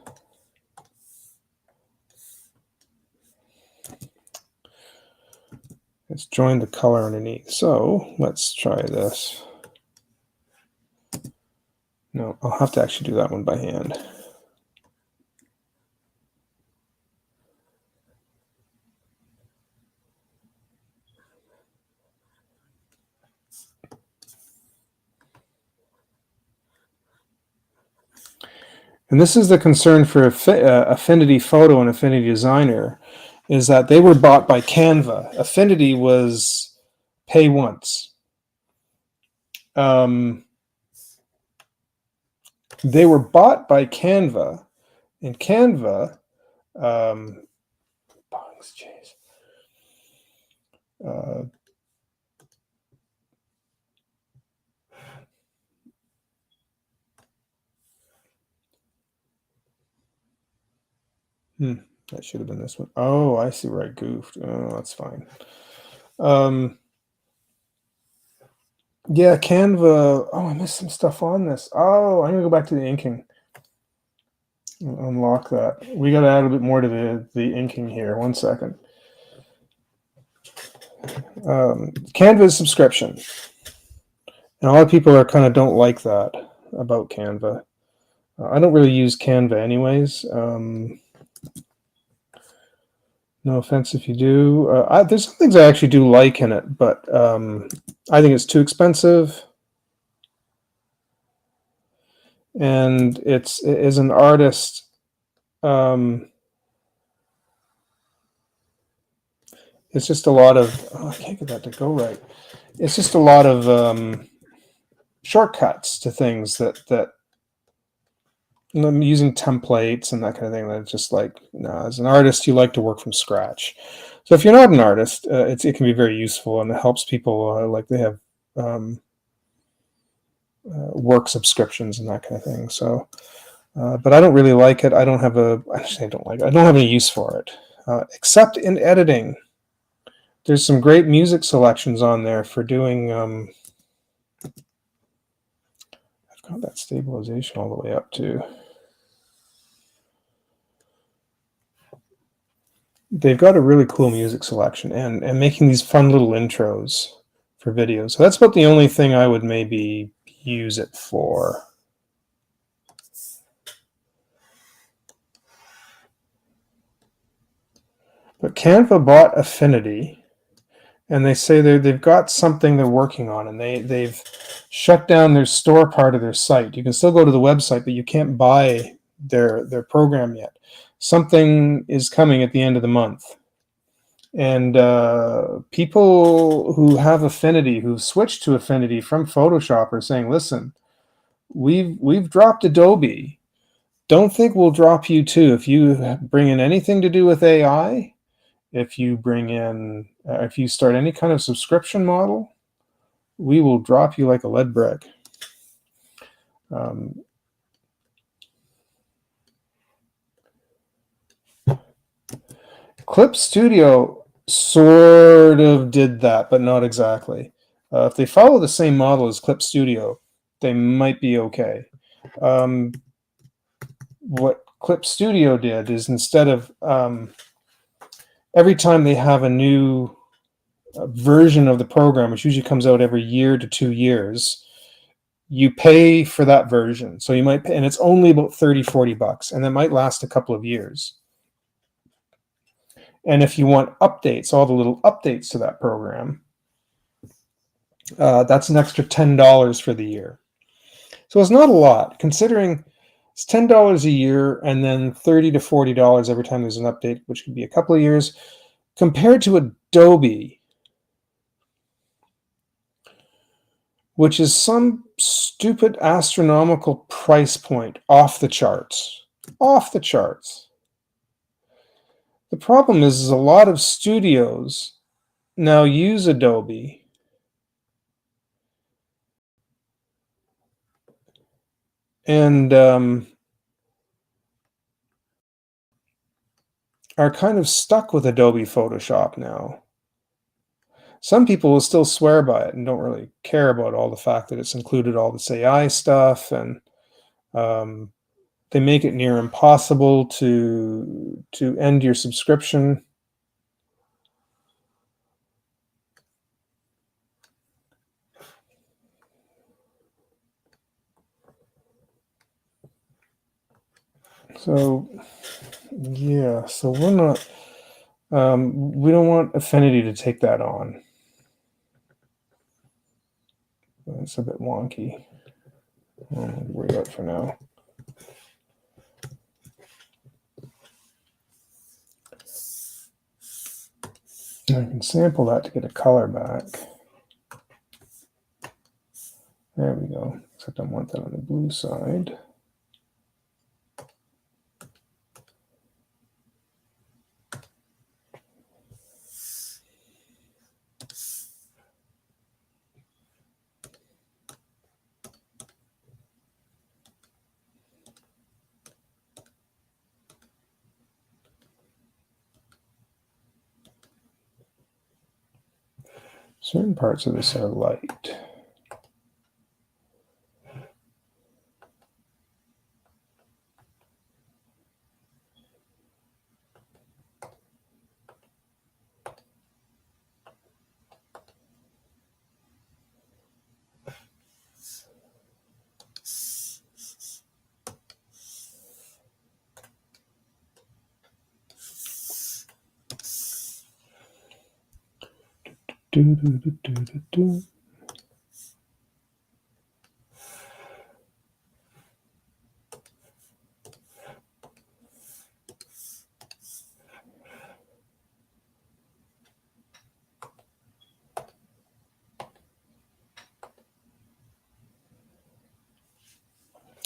It's joined the color underneath. So let's try this. No, I'll have to actually do that one by hand. And this is the concern for Affinity Photo and Affinity Designer, is that they were bought by Canva. Affinity was pay once. They were bought by Canva, and Canva, that should have been this one. Oh, I see where I goofed. Oh, that's fine. Yeah, Canva. Oh, I missed some stuff on this. Oh, I'm gonna go back to the inking. Unlock that. We got to add a bit more to the inking here. 1 second. Canva subscription. And a lot of people are kind of don't like that about Canva. I don't really use Canva anyways. No offense if you do. There's some things I actually do like in it, but I think it's too expensive. And it's, as an artist, it's just a lot of, I can't get that to go right. It's just a lot of shortcuts to things that I'm using templates and that kind of thing. That's just like, no, as an artist, you like to work from scratch. So if you're not an artist, it can be very useful, and it helps people like they have work subscriptions and that kind of thing. So, but I don't really like it. I don't have any use for it, except in editing. There's some great music selections on there for doing. I've got that stabilization all the way up to. They've got a really cool music selection and making these fun little intros for videos. So that's about the only thing I would maybe use it for. But Canva bought Affinity, and they say they've got something they're working on, and they've shut down their store part of their site. You can still go to the website, but you can't buy their program yet. Something is coming at the end of the month. And people who have Affinity, who've switched to Affinity from Photoshop, are saying, listen, we've dropped Adobe. Don't think we'll drop you too. If you bring in anything to do with AI, if you bring in, if you start any kind of subscription model, we will drop you like a lead brick. Clip Studio sort of did that, but not exactly. If they follow the same model as Clip Studio, they might be okay. What Clip Studio did is, instead of every time they have a new version of the program, which usually comes out every year to 2 years, you pay for that version. So you might pay, and it's only about $30-40, and that might last a couple of years. And if you want updates, all the little updates to that program, that's an extra $10 for the year. So it's not a lot, considering it's $10 a year and then $30 to $40 every time there's an update, which could be a couple of years, compared to Adobe, which is some stupid astronomical price point off the charts. Off the charts. The problem is a lot of studios now use Adobe and are kind of stuck with Adobe Photoshop now. Some people will still swear by it and don't really care about all the fact that it's included all this AI stuff, and they make it near impossible to end your subscription. So yeah, so we're not, we don't want Affinity to take that on. It's a bit wonky. I'll worry about it for now. I can sample that to get a color back. There we go. Except I want that on the blue side. Certain parts of this are light.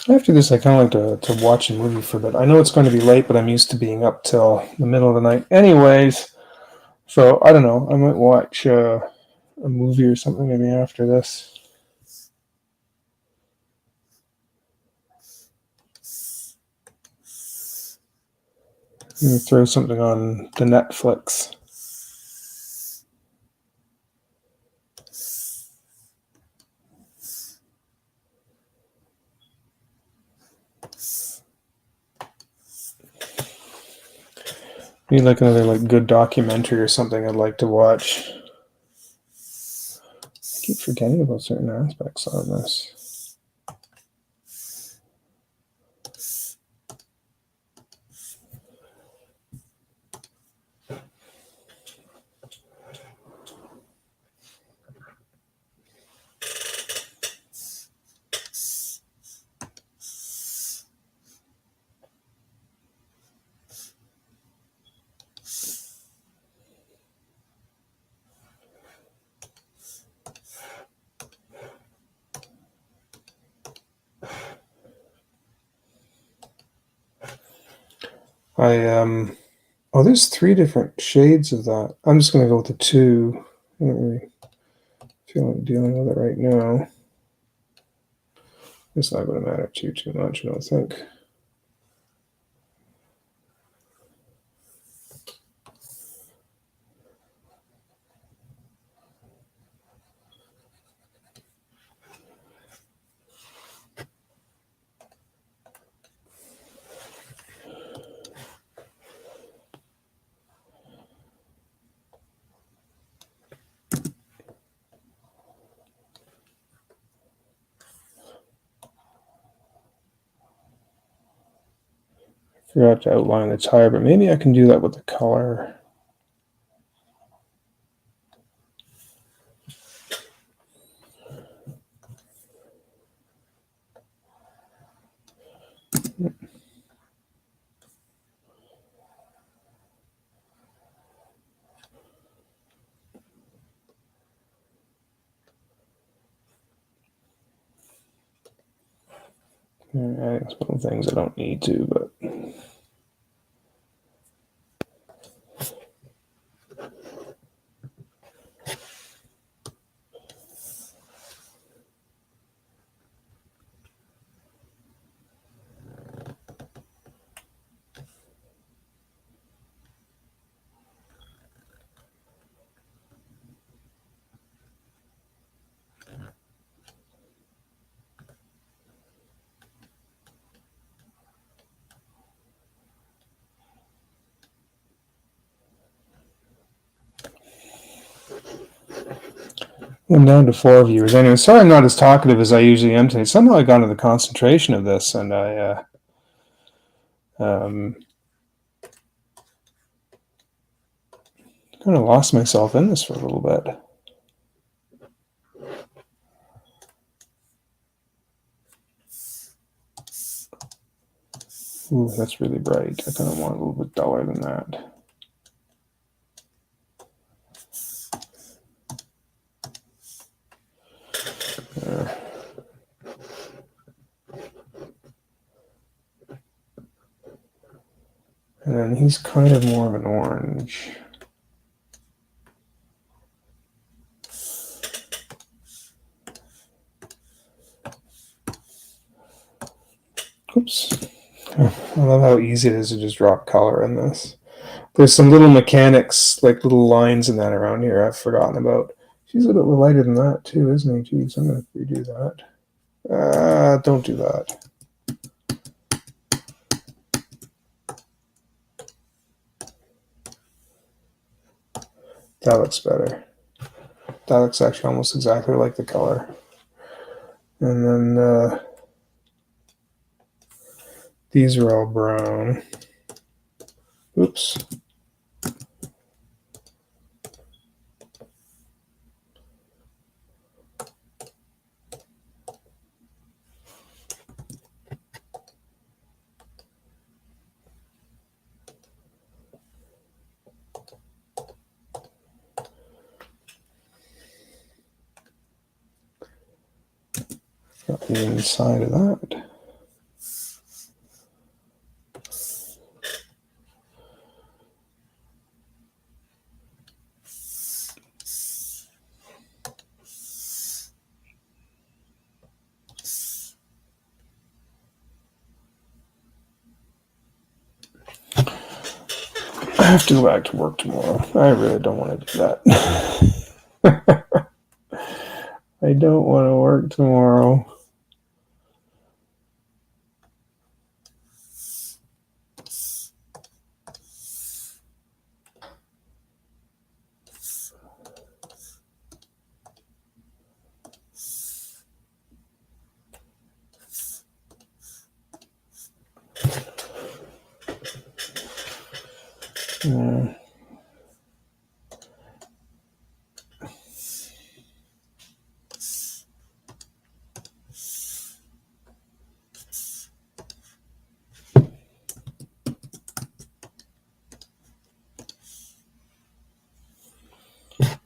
After this, I kind of like to watch a movie for a bit. I know it's going to be late, but I'm used to being up till the middle of the night anyways. So, I don't know. I might watch a movie or something maybe after this. I'm gonna throw something on the Netflix. Need like another like good documentary or something I'd like to watch. I keep forgetting about certain aspects on this. Oh, there's 3 different shades of that. I'm just gonna go with the 2. I don't really feel like dealing with it right now. It's not going to matter too much, I don't think. Forgot to outline the tire, but maybe I can do that with the color. Adding some things I don't need to, but I'm down to 4 viewers. Anyway, sorry I'm not as talkative as I usually am today. Somehow I got into the concentration of this, and I kind of lost myself in this for a little bit. Ooh, that's really bright. I kind of want a little bit duller than that. There. And then he's kind of more of an orange. Oops. I love how easy it is to just drop color in this. There's some little mechanics, like little lines in that around here I've forgotten about. She's a little bit lighter than that too, isn't he? Jeez, I'm going to redo that. Don't do that. That looks better. That looks actually almost exactly like the color. And then these are all brown. Oops. Got the inside of that. have to go back to work tomorrow. I really don't want to do that. I don't want to work tomorrow.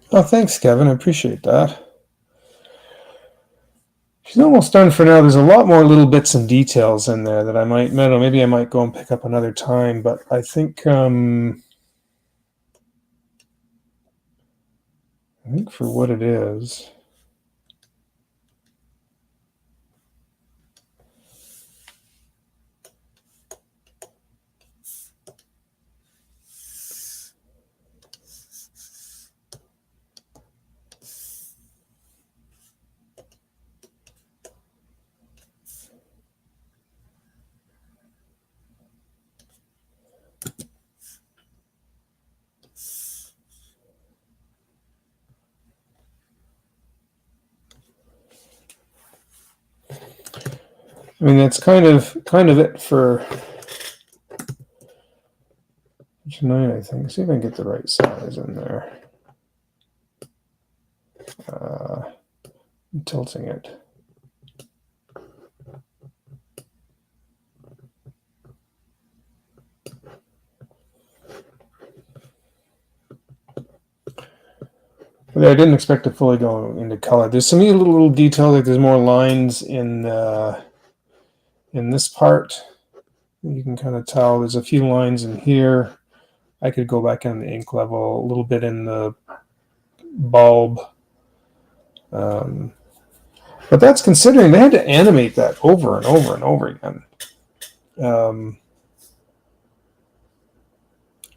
Oh, thanks, Kevin. I appreciate that. She's almost done for now. There's a lot more little bits and details in there that maybe I might go and pick up another time. But I think for what it is. I mean, that's kind of it for tonight, I think. See if I can get the right size in there. I'm tilting it. But I didn't expect to fully go into color. There's some little detail, like there's more lines in this part. You can kind of tell there's a few lines in here. I could go back in the ink level, a little bit in the bulb. But that's considering they had to animate that over and over and over again.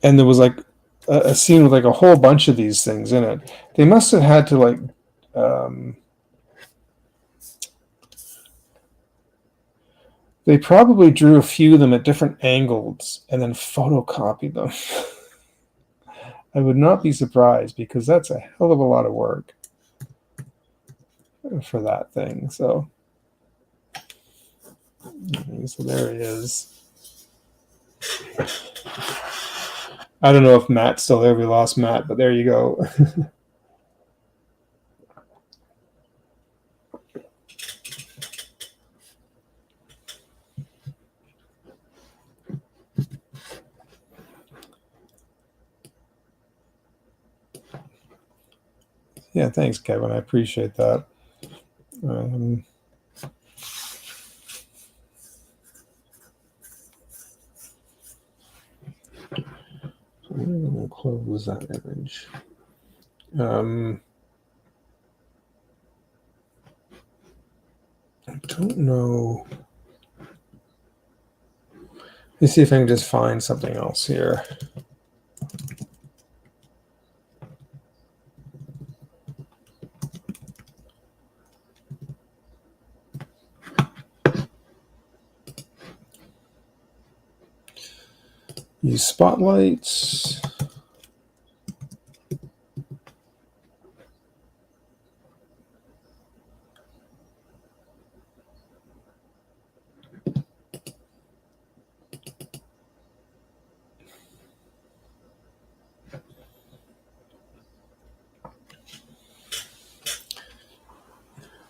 And there was like a scene with like a whole bunch of these things in it. They must have had to like they probably drew a few of them at different angles and then photocopied them. I would not be surprised because that's a hell of a lot of work for that thing. So there he is. I don't know if Matt's still there. We lost Matt, but there you go. Yeah, thanks, Kevin. I appreciate that. I'm going to close that image. I don't know. Let's see if I can just find something else here. Use spotlights.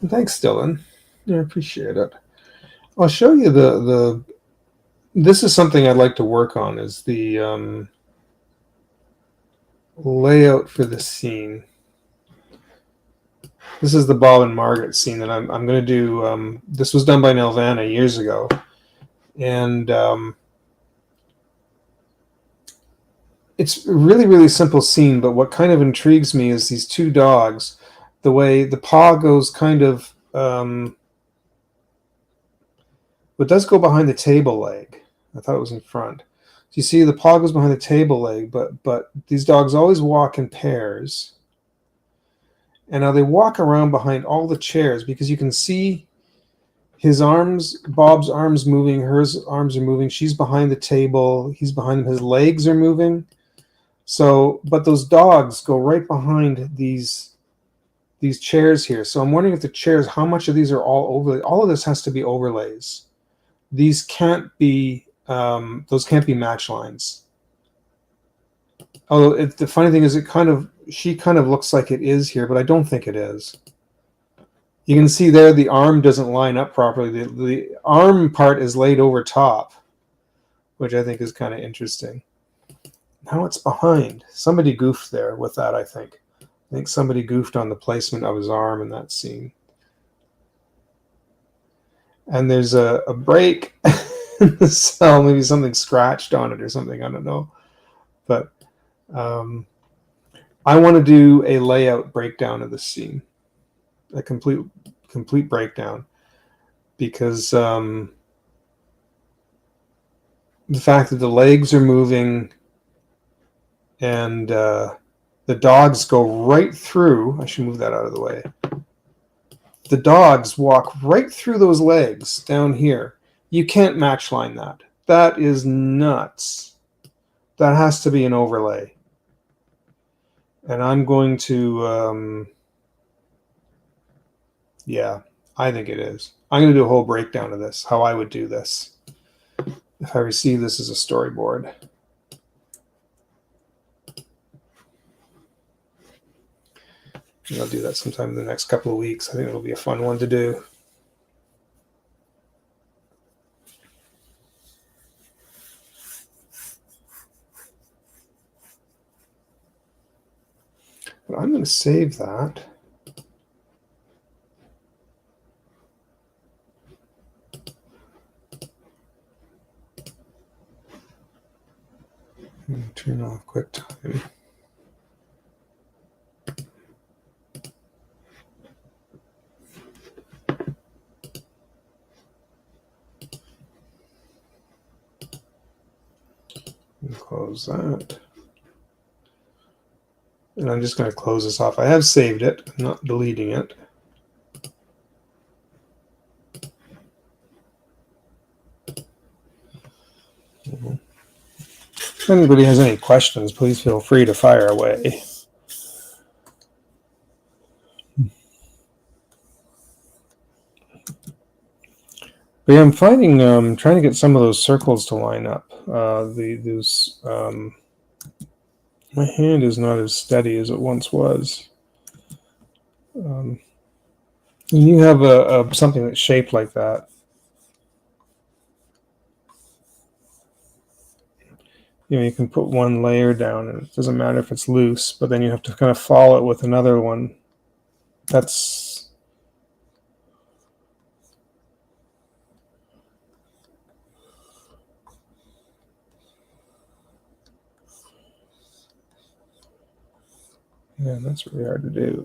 Thanks, Dylan. I appreciate it. I'll show you the. This is something I'd like to work on. Is the layout for the scene. This is the Bob and Margaret scene that I'm going to do. This was done by Nelvana years ago, and it's a really, really simple scene. But what kind of intrigues me is these two dogs. The way the paw goes kind of, it does go behind the table leg. I thought it was in front. You see the paw goes behind the table leg, but these dogs always walk in pairs. And now they walk around behind all the chairs because you can see his arms, Bob's arms moving, hers arms are moving. She's behind the table. He's behind him. His legs are moving. So, but those dogs go right behind these chairs here. So I'm wondering if the chairs, how much of these are all overlay? All of this has to be overlays. These can't be, those can't be match lines. Although the funny thing is, she kind of looks like it is here, but I don't think it is. You can see there the arm doesn't line up properly. The arm part is laid over top, which I think is kind of interesting. Now it's behind. Somebody goofed there with that, I think. I think somebody goofed on the placement of his arm in that scene. And there's a break in the cell. Maybe something scratched on it or something. I don't know. But I want to do a layout breakdown of this scene. A complete breakdown. Because the fact that the legs are moving and the dogs go right through. I should move that out of the way. The dogs walk right through those legs down here. You can't match line that. That is nuts. That has to be an overlay. And I'm going to, yeah, I think it is. I'm going to do a whole breakdown of this, how I would do this if I receive this as a storyboard. I'll do that sometime in the next couple of weeks. I think it'll be a fun one to do. But I'm going to save that. Turn off QuickTime. Close that. And I'm just going to close this off. I have saved it. I'm not deleting it. If anybody has any questions, please feel free to fire away. But yeah, I'm finding, trying to get some of those circles to line up. My hand is not as steady as it once was. When you have something that's shaped like that, you can put one layer down, and it doesn't matter if it's loose, but then you have to kind of follow it with another one. That's really hard to do.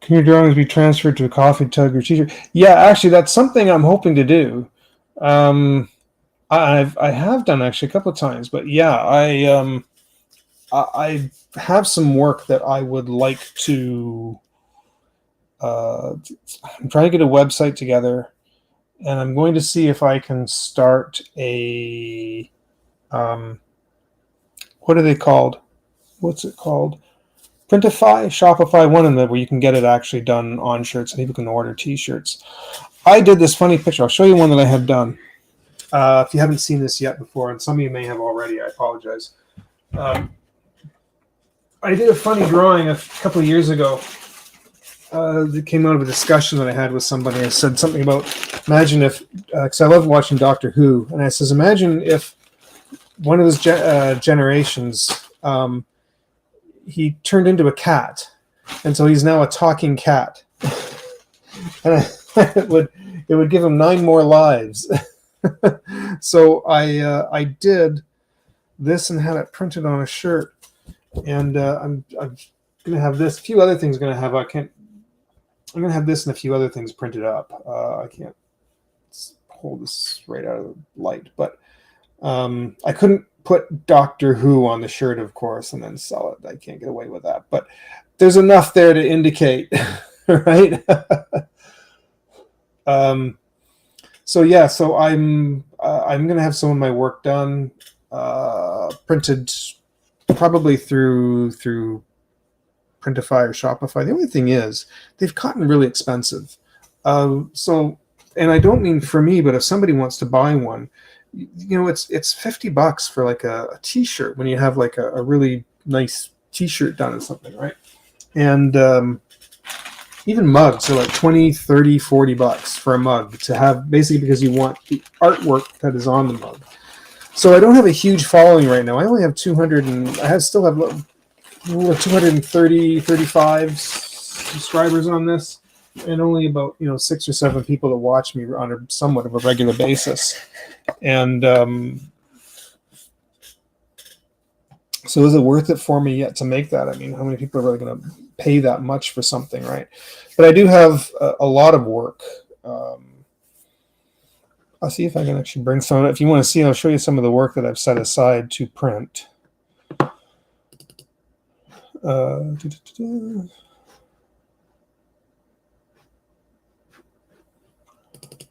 Can your drawings be transferred to a coffee tug or t-shirt? Yeah, actually, that's something I'm hoping to do. I have done actually a couple of times, but yeah, I have some work that I would like to. I'm trying to get a website together, and I'm going to see if I can start a. What are they called? What's it called? Printify, Shopify, one of them where you can get it actually done on shirts, and people can order T-shirts. I did this funny picture. I'll show you one that I have done. If you haven't seen this yet before, and some of you may have already, I apologize. I did a funny drawing a couple of years ago that came out of a discussion that I had with somebody. I said something about, imagine if, because I love watching Doctor Who, and I says, imagine if one of his generations, he turned into a cat, and so he's now a talking cat. And it would give him 9 more lives. So I did this and had it printed on a shirt, and I'm gonna have this. A few other things gonna have. I'm gonna have this and a few other things printed up. I can't hold this right out of the light, but I couldn't put Doctor Who on the shirt, of course, and then sell it. I can't get away with that. But there's enough there to indicate, right? So yeah, so I'm gonna have some of my work done, printed, probably through Printify or Shopify. The only thing is, they've gotten really expensive. So, and I don't mean for me, but if somebody wants to buy one, you know, it's $50 for like a T-shirt when you have like a really nice T-shirt done or something, right? And even mugs are like $20, $30, $40 for a mug to have, basically because you want the artwork that is on the mug. So I don't have a huge following right now. I only have 200, and I still have 230, 35 subscribers on this, and only about 6 or 7 people that watch me on a somewhat of a regular basis. And so is it worth it for me yet to make that? I mean, how many people are really going to pay that much for something, right? But I do have a lot of work. I'll see if I can actually bring some. If you want to see, I'll show you some of the work that I've set aside to print.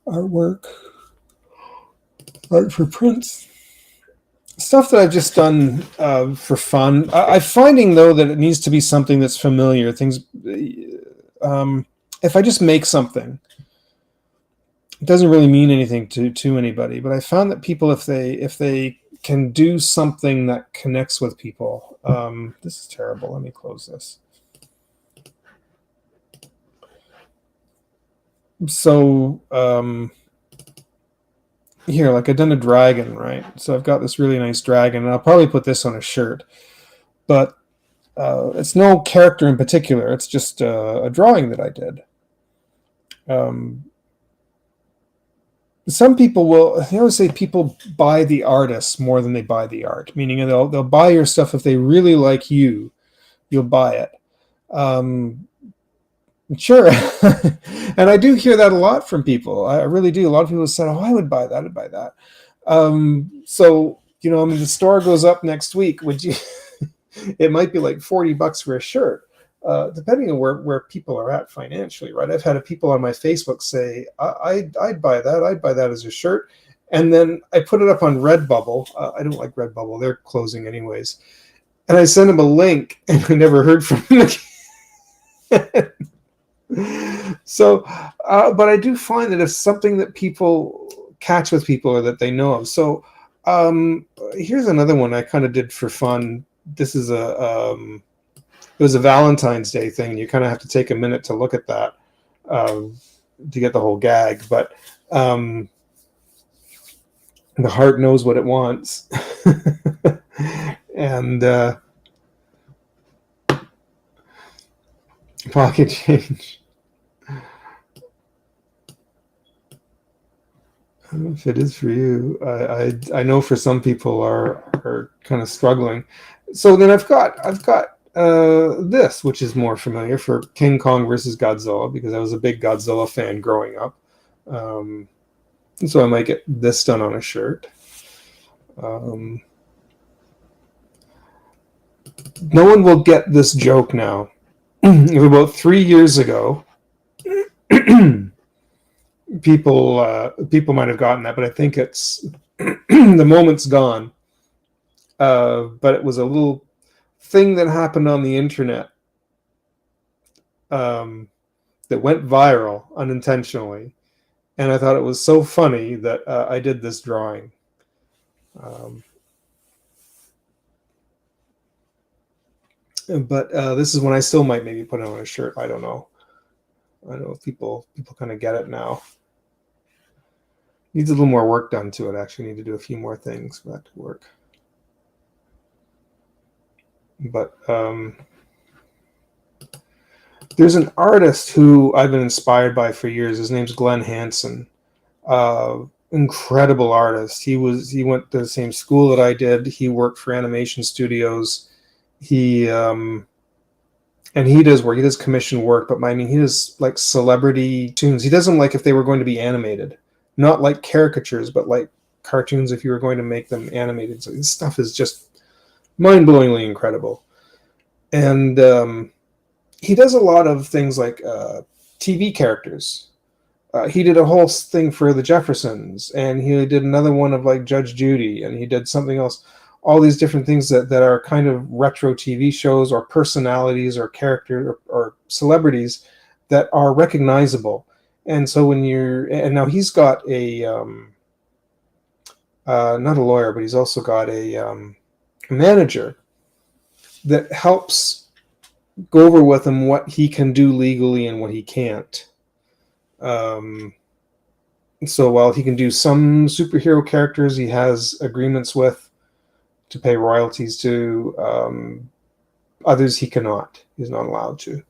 Artwork, art for prints, stuff that I've just done for fun. I'm finding though that it needs to be something that's familiar. Things, if I just make something, it doesn't really mean anything to anybody. But I found that people, if they can do something that connects with people, this is terrible. Let me close this. So here, like I've done a dragon, right? So I've got this really nice dragon, and I'll probably put this on a shirt. But it's no character in particular. It's just a drawing that I did. Some people will, I always say people buy the artist more than they buy the art, meaning they'll buy your stuff if they really like you, you'll buy it. Sure. And I do hear that a lot from people. I really do. A lot of people say, oh, I would buy that, I'd buy that. So, I mean, the store goes up next week. Would you, it might be like $40 for a shirt. Depending on where people are at financially, right? I've had people on my Facebook say, I'd buy that. I'd buy that as a shirt. And then I put it up on Redbubble. I don't like Redbubble. They're closing anyways. And I sent them a link, and I never heard from them again. So, but I do find that it's something that people catch with people or that they know of. So here's another one I kind of did for fun. This is it was a Valentine's Day thing. You kind of have to take a minute to look at that to get the whole gag. But the heart knows what it wants. And pocket change. I don't know if it is for you. I know for some people are kind of struggling. So then I've got this, which is more familiar, for King Kong versus Godzilla, because I was a big Godzilla fan growing up. So I might get this done on a shirt. No one will get this joke now. About 3 years ago, people might have gotten that, but I think it's the moment's gone. But it was a little thing that happened on the internet that went viral unintentionally, and I thought it was so funny that I did this drawing. But this is when I still might maybe put it on a shirt. I don't know. I don't know if people kind of get it now. Needs a little more work done to it. Actually, need to do a few more things for that to work. But there's an artist who I've been inspired by for years. His name's Glenn Hansen. Incredible artist. He went to the same school that I did. He worked for animation studios. And he does work. He does commission work, but he does like celebrity tunes. He does them like if they were going to be animated, not like caricatures, but like cartoons if you were going to make them animated. So this stuff is just mind-blowingly incredible. And he does a lot of things like TV characters. He did a whole thing for the Jeffersons, and he did another one of like Judge Judy, and he did something else. All these different things that are kind of retro TV shows or personalities or characters or celebrities that are recognizable. And so and now he's got a, not a lawyer, but he's also got a manager that helps go over with him what he can do legally and what he can't. So while he can do some superhero characters, he has agreements with to pay royalties to. Others he cannot. He's not allowed to.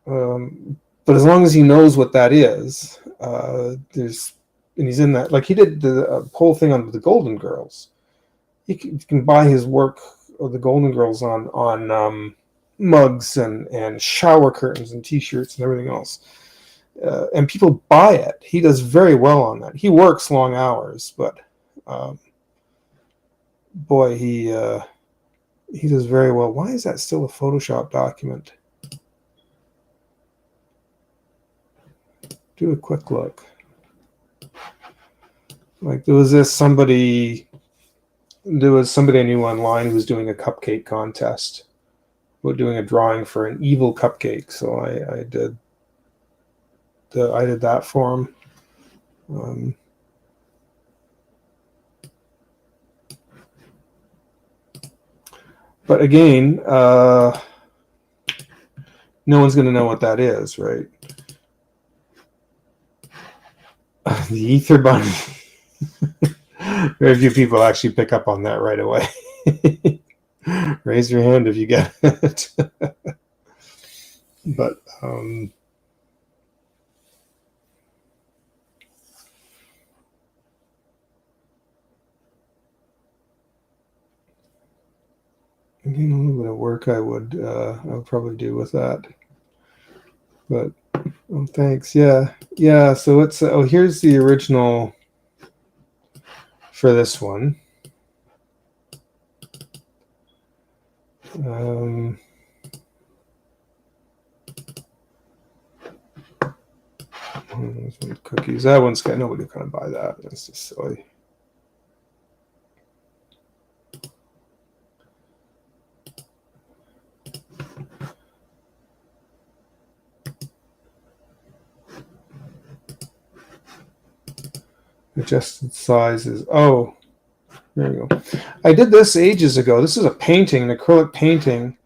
But as long as he knows what that is, and he's in that. Like he did the whole thing on the Golden Girls. You can buy his work of the Golden Girls on mugs and shower curtains and T-shirts and everything else. And people buy it. He does very well on that. He works long hours, but boy, he does very well. Why is that still a Photoshop document? Do a quick look. Like there was somebody I knew online who was doing a cupcake contest. We're doing a drawing for an evil cupcake, so I did that for him. But again, no one's going to know what that is, right? The Ether Bunny. Very few people actually pick up on that right away. Raise your hand if you get it. But again, a little bit of work I would probably do with that. But thanks. Yeah. So it's here's the original for this one. Cookies. That one's got nobody kind of buy that. That's just silly. Adjusted sizes. Oh, there you go. I did this ages ago. This is a painting, an acrylic painting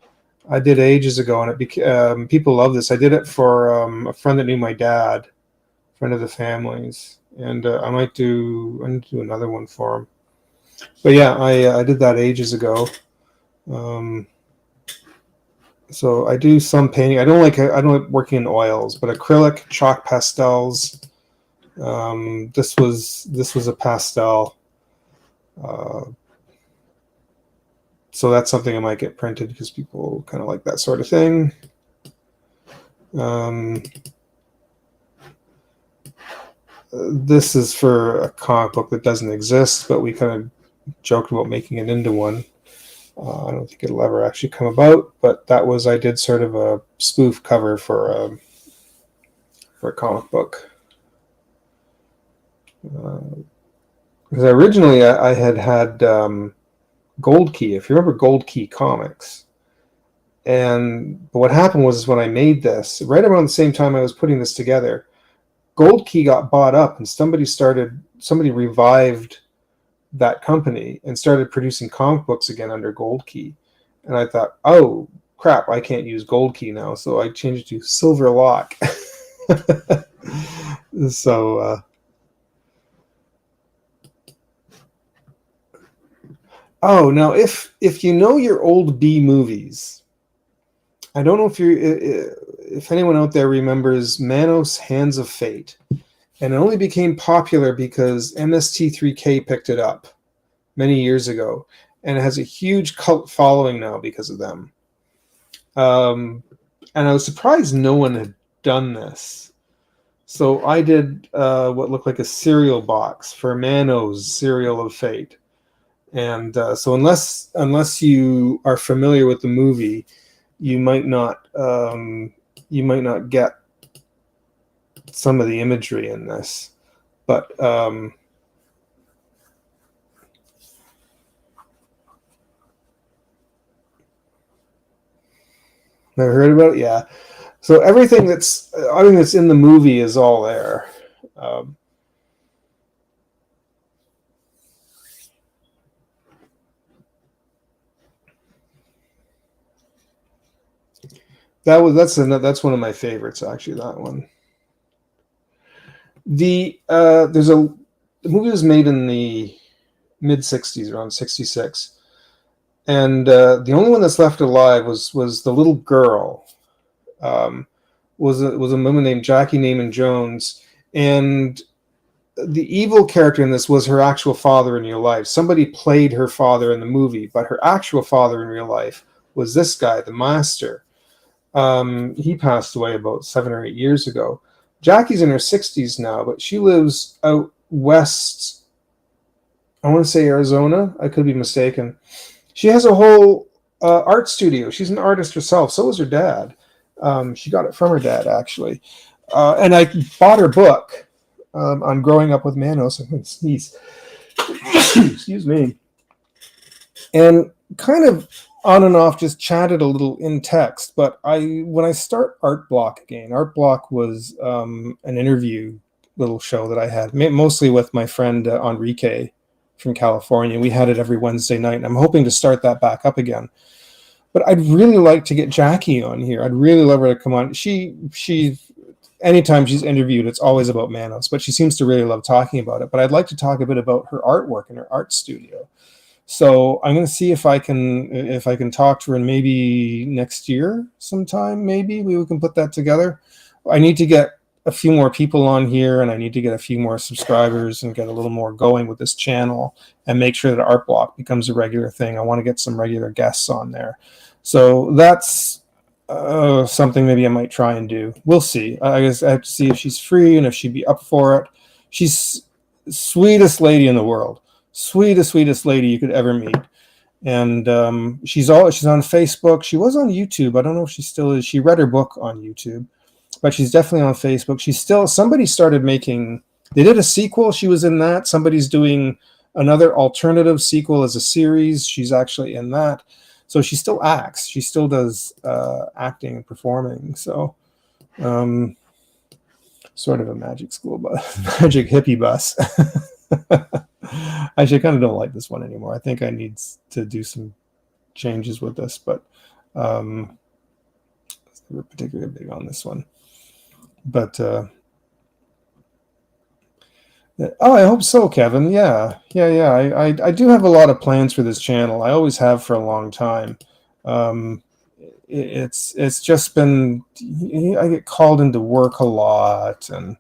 I did ages ago, and it people love this. I did it for a friend that knew my dad, friend of the family's, and I need to do another one for him. But yeah, I did that ages ago. So I do some painting. I don't like working in oils, but acrylic, chalk pastels. This was a pastel. So that's something I might get printed because people kind of like that sort of thing. This is for a comic book that doesn't exist, but we kind of joked about making it into one. I don't think it'll ever actually come about, but that was, I did sort of a spoof cover for a comic book. Because originally I had Gold Key, if you remember Gold Key Comics. And what happened was when I made this, right around the same time I was putting this together, Gold Key got bought up and somebody revived that company and started producing comic books again under Gold Key. And I thought, oh crap, I can't use Gold Key now. So I changed it to Silver Lock. So oh, now if you know your old B movies, I don't know if anyone out there remembers Manos Hands of Fate. And it only became popular because MST3K picked it up many years ago, and it has a huge cult following now because of them. And I was surprised no one had done this. So I did what looked like a cereal box for Manos Cereal of Fate. And so unless you are familiar with the movie, you might not get some of the imagery in this, but never heard about it. Yeah, so everything that's in the movie is all there. That's one of my favorites, actually. That one. The movie was made in the mid '60s, around '66, and the only one that's left alive was the little girl. Was a woman named Jackie Naaman Jones, and the evil character in this was her actual father in real life. Somebody played her father in the movie, but her actual father in real life was this guy, the Master. He passed away about 7 or 8 years ago. Jackie's in her 60s now, but she lives out west. I want to say Arizona. I could be mistaken. She has a whole art studio. She's an artist herself. So is her dad. She got it from her dad, actually. And I bought her book on growing up with Manos. I'm going to sneeze. Excuse me. And kind of on and off just chatted a little in text, but when I start Art Block again, Art Block was an interview little show that I had, mostly with my friend Enrique from California. We had it every Wednesday night, and I'm hoping to start that back up again. But I'd really like to get Jackie on here. I'd really love her to come on. She anytime she's interviewed, it's always about Manos, but she seems to really love talking about it. But I'd like to talk a bit about her artwork and her art studio. So I'm going to see if I can talk to her, and maybe next year sometime, maybe we can put that together. I need to get a few more people on here, and I need to get a few more subscribers and get a little more going with this channel and make sure that Art Block becomes a regular thing. I want to get some regular guests on there. So that's something maybe I might try and do. We'll see. I guess I have to see if she's free and if she'd be up for it. She's the sweetest lady in the world. Sweetest lady you could ever meet. And she's on Facebook. She was on YouTube. I don't know if she still is. She read her book on YouTube, but she's definitely on Facebook. Somebody started they did a sequel. She was in that. Somebody's doing another alternative sequel as a series. She's actually in that. So she still acts. She still does acting and performing. So sort of a magic school bus, magic hippie bus. Actually, I kind of don't like this one anymore. I think I need to do some changes with this, but we're particularly big on this one. But I hope so, Kevin. Yeah. I do have a lot of plans for this channel. I always have for a long time. It's just been, I get called into work a lot, and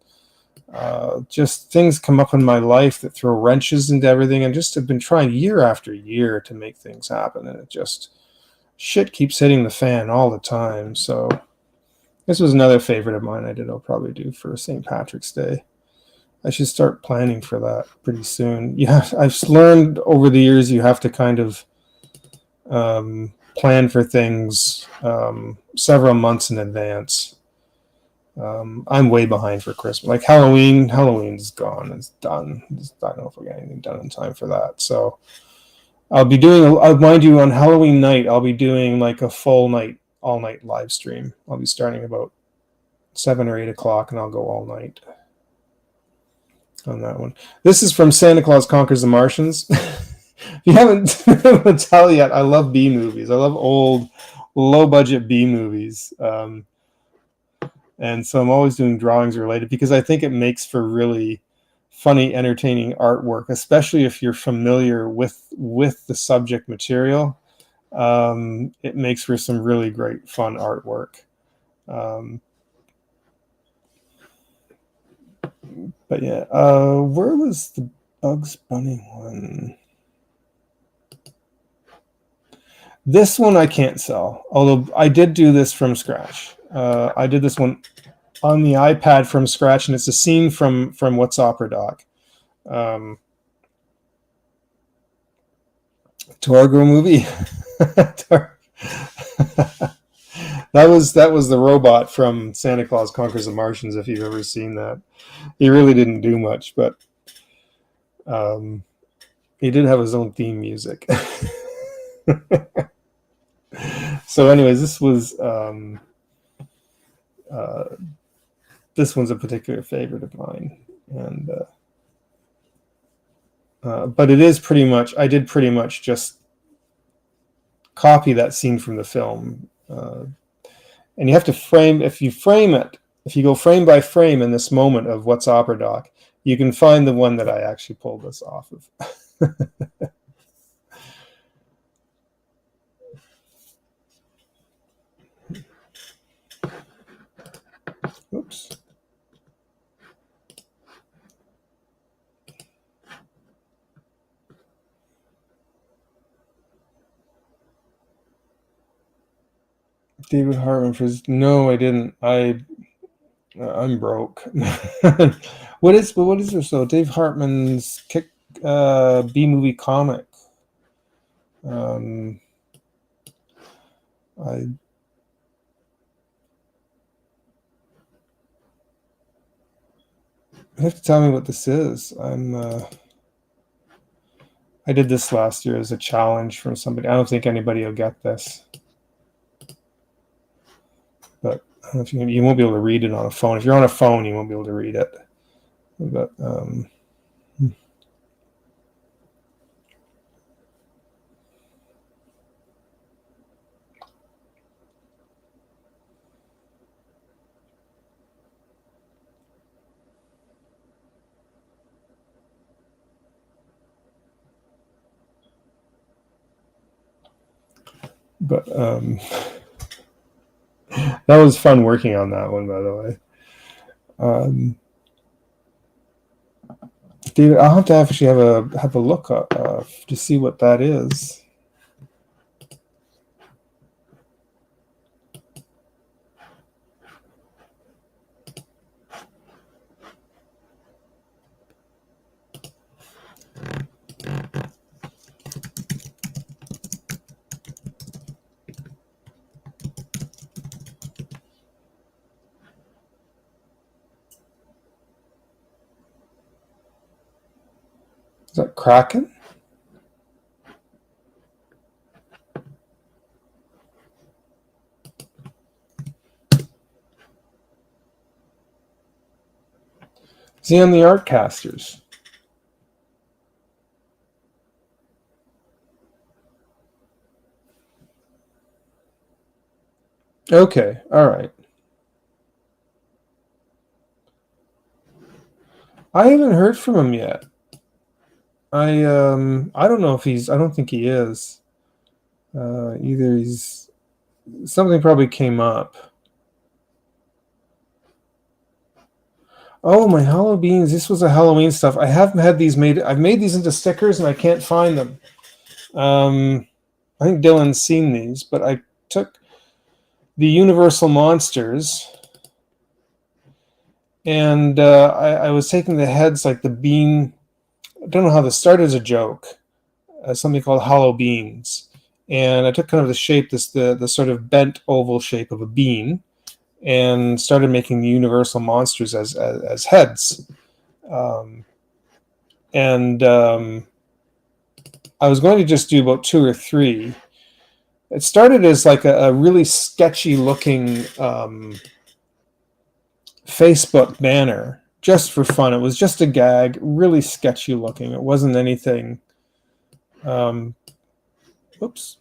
Just things come up in my life that throw wrenches into everything, and just have been trying year after year to make things happen, and it just shit keeps hitting the fan all the time. So this was another favorite of mine. I'll probably do for St. Patrick's Day. I should start planning for that pretty soon. I've learned over the years you have to kind of plan for things several months in advance. I'm way behind for Christmas. Like Halloween's gone. It's done. I don't know if we got anything done in time for that. So I'll mind you, on Halloween night, I'll be doing like a full night, all night live stream. I'll be starting about 7 or 8 o'clock, and I'll go all night on that one. This is from Santa Claus Conquers the Martians. If you haven't been able to tell yet, I love B movies. I love old, low-budget B movies. And so I'm always doing drawings related, because I think it makes for really funny, entertaining artwork, especially if you're familiar with the subject material. It makes for some really great, fun artwork. But yeah, where was the Bugs Bunny one? This one I can't sell, although I did do this from scratch. I did this one on the iPad from scratch, and it's a scene from What's Opera Doc. Torgo movie. That was the robot from Santa Claus Conquers the Martians, if you've ever seen that. He really didn't do much, but he did have his own theme music. So anyways, this one's a particular favorite of mine, and but it is pretty much, I did pretty much just copy that scene from the film, and you have to frame, if you go frame by frame in this moment of What's Opera Doc, you can find the one that I actually pulled this off of. Oops. David Hartman for no, I didn't. I'm broke. What is there? So Dave Hartman's B movie comic. You have to tell me what this is. I did this last year as a challenge from somebody. I don't think anybody will get this, but I don't know if you won't be able to read it on a phone. If you're on a phone, you won't be able to read it. But that was fun working on that one, by the way. David, I'll have to actually have a look up to see what that is. Is that Kraken? Is he on the Artcasters? Okay, all right. I haven't heard from him yet. I don't know if I don't think he is. Either something probably came up. Oh, my hollow beans. This was a Halloween stuff. I have had these made. I've made these into stickers and I can't find them. I think Dylan's seen these, but I took the Universal Monsters and I was taking the heads like the bean. I don't know how this started as a joke. Something called hollow beans, and I took kind of the shape, the sort of bent oval shape of a bean, and started making the Universal Monsters as heads. And I was going to just do about 2 or 3. It started as like a really sketchy looking Facebook banner just for fun. It was just a gag, really sketchy looking. It wasn't anything. Oops.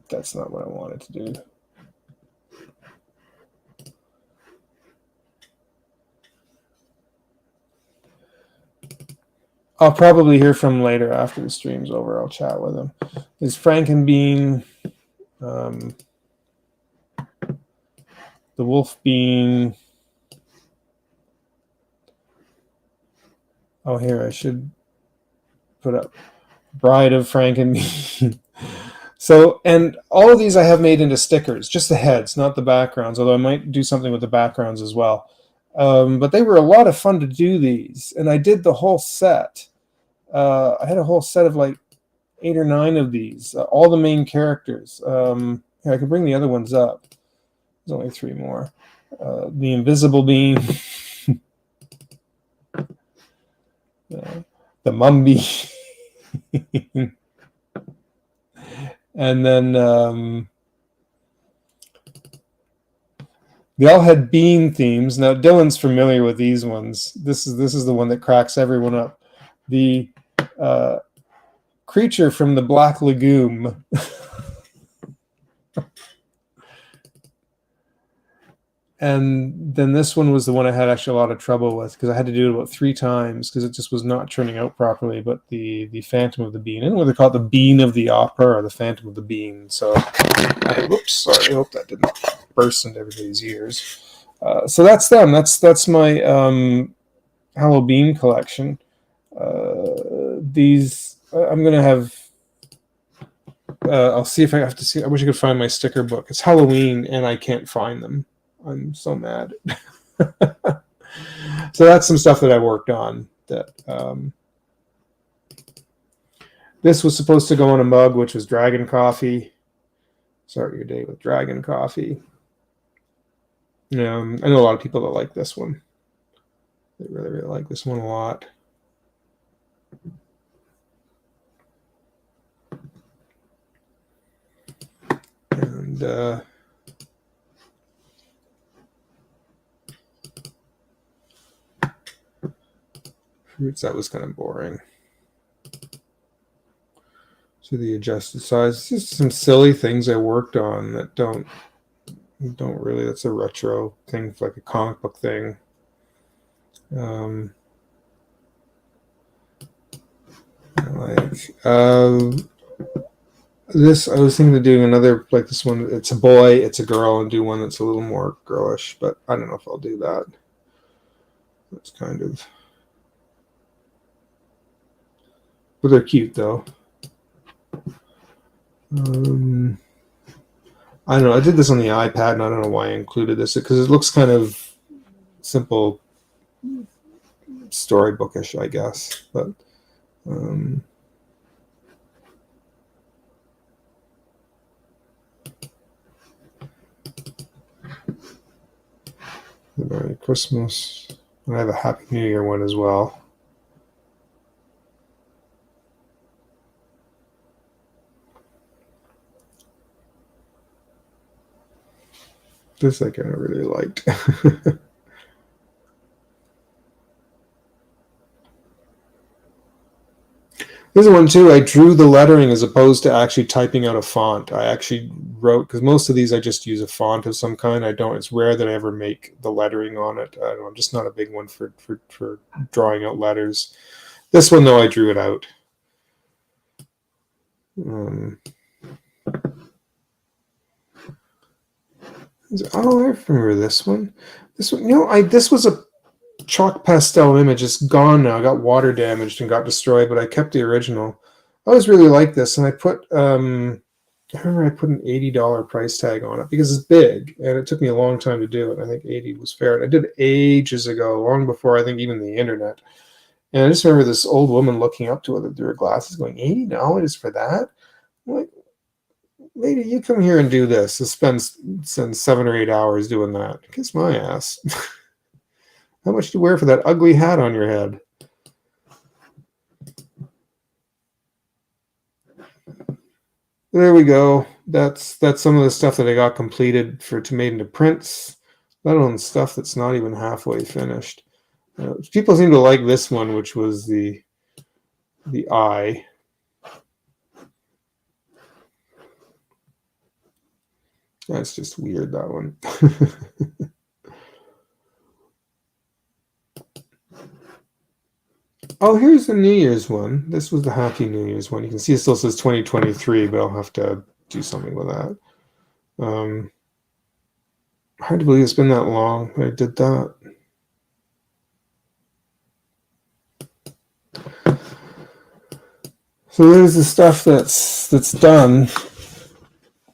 That's not what I wanted to do. I'll probably hear from him later after the stream's over. I'll chat with him. There's Frankenbean, the Wolf Bean. Oh, here, I should put up Bride of Frankenbean. So, and all of these I have made into stickers, just the heads, not the backgrounds, although I might do something with the backgrounds as well. But they were a lot of fun to do these, and I did the whole set. I had a whole set of like 8 or 9 of these, all the main characters. Here, I can bring the other ones up. There's only 3 more. The Invisible Bean, the Mumby, and then they all had bean themes. Now Dylan's familiar with these ones. This is the one that cracks everyone up. The creature from the Black Lagoon. And then this one was the one I had actually a lot of trouble with because I had to do it about 3 times because it just was not turning out properly. But the Phantom of the Bean, and what they call it, the Bean of the Opera or the Phantom of the Bean. So, whoops, sorry, I hope that didn't burst into everybody's ears. So that's them. That's my Halloween collection. These I'm gonna have. I'll see if I have to see. I wish I could find my sticker book. It's Halloween, and I can't find them. I'm so mad. So that's some stuff that I worked on. That this was supposed to go on a mug, which was Dragon Coffee. Start your day with Dragon Coffee. I know a lot of people that like this one. They really, really like this one a lot. And fruits, that was kind of boring. So the adjusted size, just some silly things I worked on that don't really. That's a retro thing, like a comic book thing. This, I was thinking of doing another like this one. It's a boy, it's a girl, and do one that's a little more girlish. But I don't know if I'll do that. That's kind of. But they're cute though. I don't know. I did this on the iPad, and I don't know why I included this because it looks kind of simple, storybookish, I guess. But Merry Christmas. I have a Happy New Year one as well. This I kind of really liked. This one too, I drew the lettering as opposed to actually typing out a font. I actually wrote, because most of these I just use a font of some kind. It's rare that I ever make the lettering on it. I'm just not a big one for drawing out letters. This one though, I drew it out. Oh, I remember this one. This one, this was a chalk pastel image. It's gone now. I got water damaged and got destroyed, but I kept the original. I always really liked this, and I remember I put an $80 price tag on it because it's big, and it took me a long time to do it. I think 80 was fair. And I did it ages ago, long before I think even the internet. And I just remember this old woman looking up to it through her glasses, going, $80 for that? I'm like, lady, you come here and do this. Spend 7 or 8 hours doing that. Kiss my ass. How much do you wear for that ugly hat on your head? There we go. That's some of the stuff that I got completed to made into prints, let alone stuff that's not even halfway finished. People seem to like this one, which was the eye. That's just weird, that one. Oh, here's the New Year's one. This was the Happy New Year's one. You can see it still says 2023, but I'll have to do something with that. Hard to believe it's been that long that I did that. So there's the stuff that's done.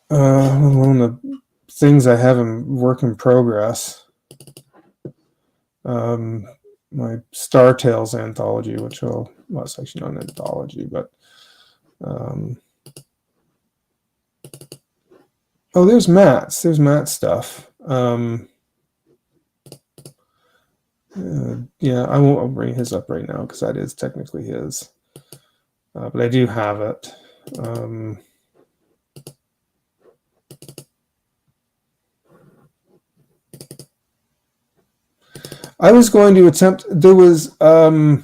One of the things I have in work in progress. My Star Tales anthology, which it's actually not an anthology, but there's Matt's. There's Matt's stuff. Yeah, I won't bring his up right now because that is technically his. But I do have it. I was going to attempt. There was a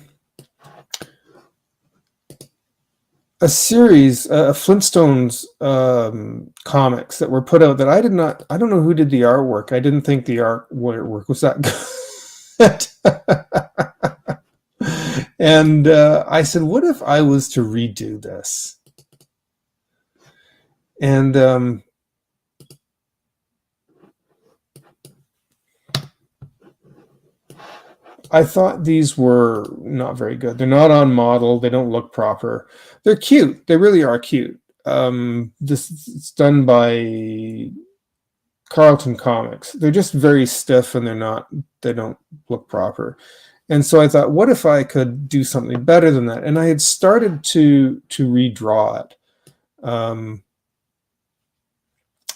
series, Flintstones comics that were put out that I don't know who did the artwork. I didn't think the artwork was that good. And I said, what if I was to redo this? And I thought these were not very good. They're not on model. They don't look proper. They're cute. They really are cute. It's done by Carlton Comics. They're just very stiff and they don't look proper. And so I thought, what if I could do something better than that? And I had started to redraw it.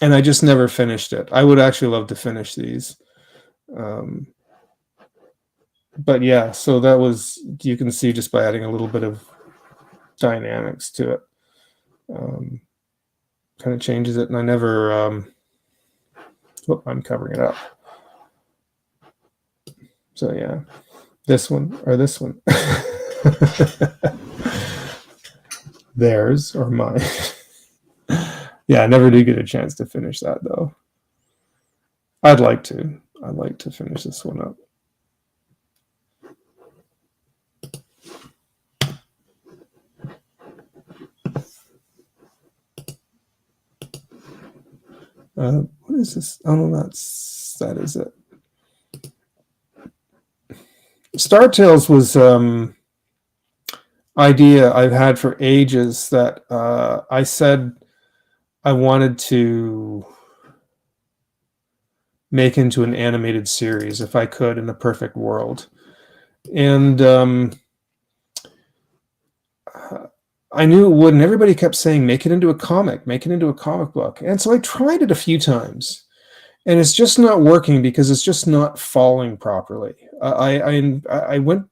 And I just never finished it. I would actually love to finish these. But yeah, so that was, you can see just by adding a little bit of dynamics to it. Kind of changes it. And I never, I'm covering it up. So yeah, this one or this one. Theirs or mine. Yeah, I never do get a chance to finish that though. I'd like to finish this one up. What is this? Oh no, that is it. Star Tales was idea I've had for ages that I said I wanted to make into an animated series if I could in a perfect world. And I knew it would, and everybody kept saying, make it into a comic book. And so I tried it a few times, and it's just not working because it's just not falling properly. I went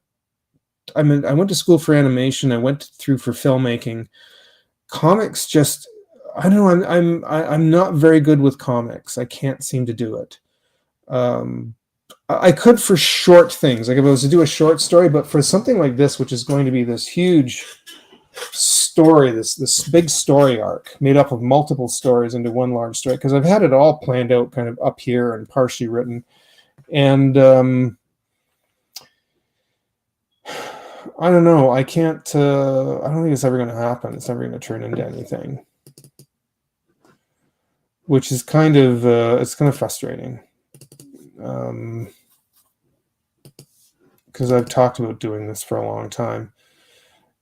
to school for animation. I went through for filmmaking. Comics just, I don't know. I'm not very good with comics. I can't seem to do it. I could for short things, like if I was to do a short story, but for something like this, which is going to be this huge story, this big story arc made up of multiple stories into one large story, because I've had it all planned out kind of up here and partially written, and I don't know. I can't. I don't think it's ever going to happen. It's never going to turn into anything. which is kind of it's kind of frustrating. Because I've talked about doing this for a long time.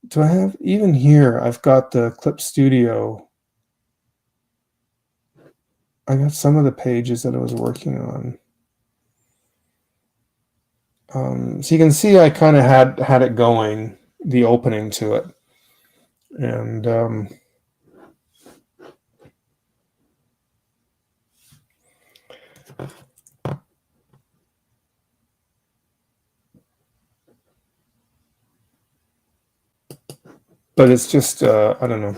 Do I have, even here, I've got the Clip Studio. I got some of the pages that I was working on. So you can see I kind of had it going, the opening to it. And but it's just, I don't know.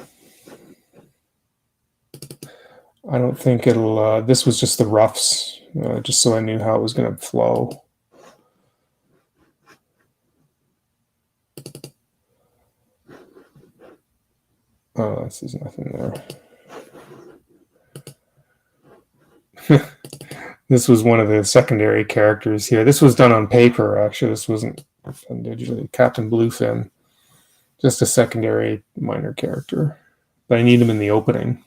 I don't think it'll, this was just the roughs, just so I knew how it was going to flow. Oh, this is nothing there. This was one of the secondary characters here. This was done on paper, actually. This wasn't done digitally. Captain Bluefin. Just a secondary minor character. But I need him in the opening.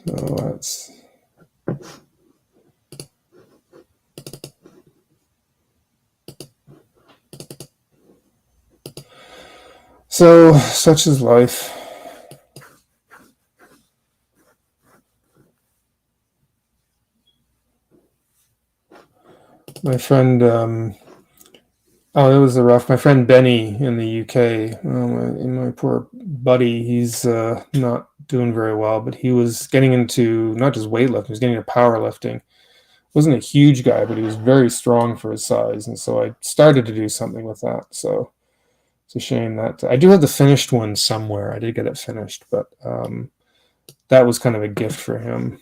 So that's... So, such is life. My friend, oh, it was a rough. My friend Benny in the UK, my poor buddy, he's not doing very well, but he was getting into not just weightlifting, he was getting into powerlifting. Wasn't a huge guy, but he was very strong for his size, and so I started to do something with that. So it's a shame that I do have the finished one somewhere. I did get it finished, but that was kind of a gift for him.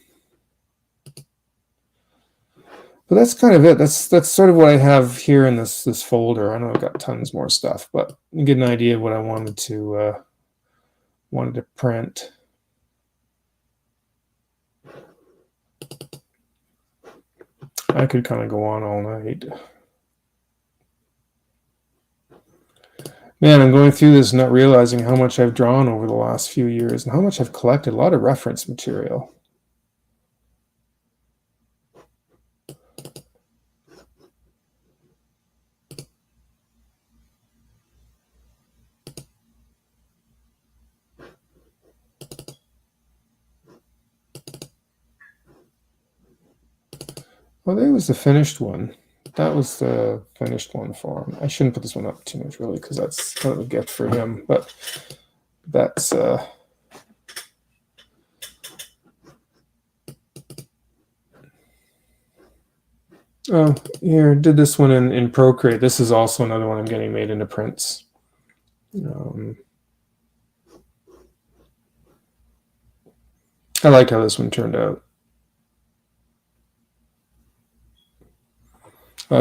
But that's kind of it. That's sort of what I have here in this folder. I know I've got tons more stuff, but you get an idea of what I wanted to print. I could kind of go on all night. Man, I'm going through this not realizing how much I've drawn over the last few years and how much I've collected. A lot of reference material. Well, there was the finished one. That was the finished one for him. I shouldn't put this one up too much, really, because that's kind of a gift for him. But that's... Oh, here, did this one in Procreate. This is also another one I'm getting made into prints. I like how this one turned out.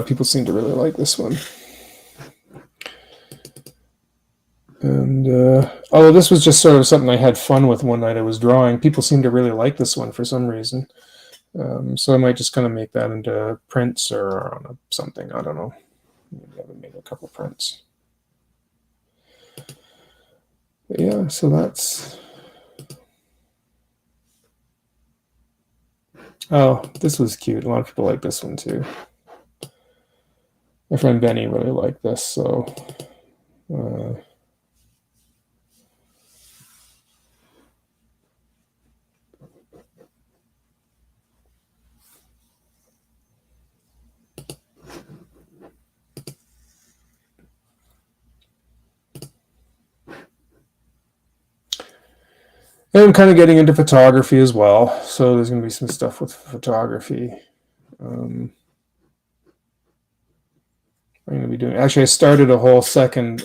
People seem to really like this one. And although this was just sort of something I had fun with one night I was drawing, people seem to really like this one for some reason. So I might just kind of make that into prints or on something. I don't know. Maybe I haven't made a couple prints. But yeah, so that's... Oh, this was cute. A lot of people like this one too. My friend Benny really liked this, so... And I'm kind of getting into photography as well, so there's going to be some stuff with photography. I'm going to be doing... Actually, I started a whole second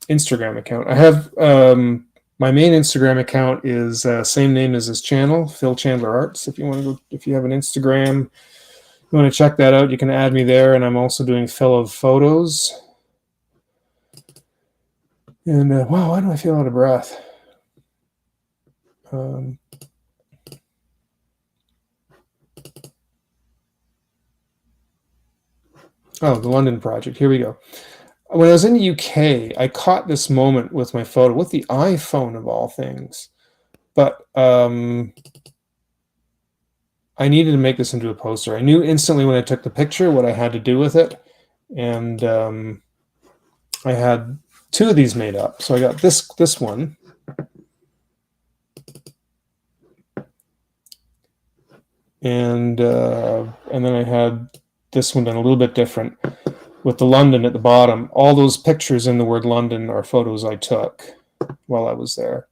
Instagram account. I have my main Instagram account is same name as this channel, Phil Chandler Arts. If you want to go, if you have an Instagram, you want to check that out, you can add me there. And I'm also doing Phil of Photos. And wow, why do I feel out of breath? Oh, the London project. Here we go. When I was in the UK, I caught this moment with my photo with the iPhone of all things. But I needed to make this into a poster. I knew instantly when I took the picture what I had to do with it, and I had two of these made up. So I got this one, and then I had this one done a little bit different with the London at the bottom. All those pictures in the word London are photos I took while I was there.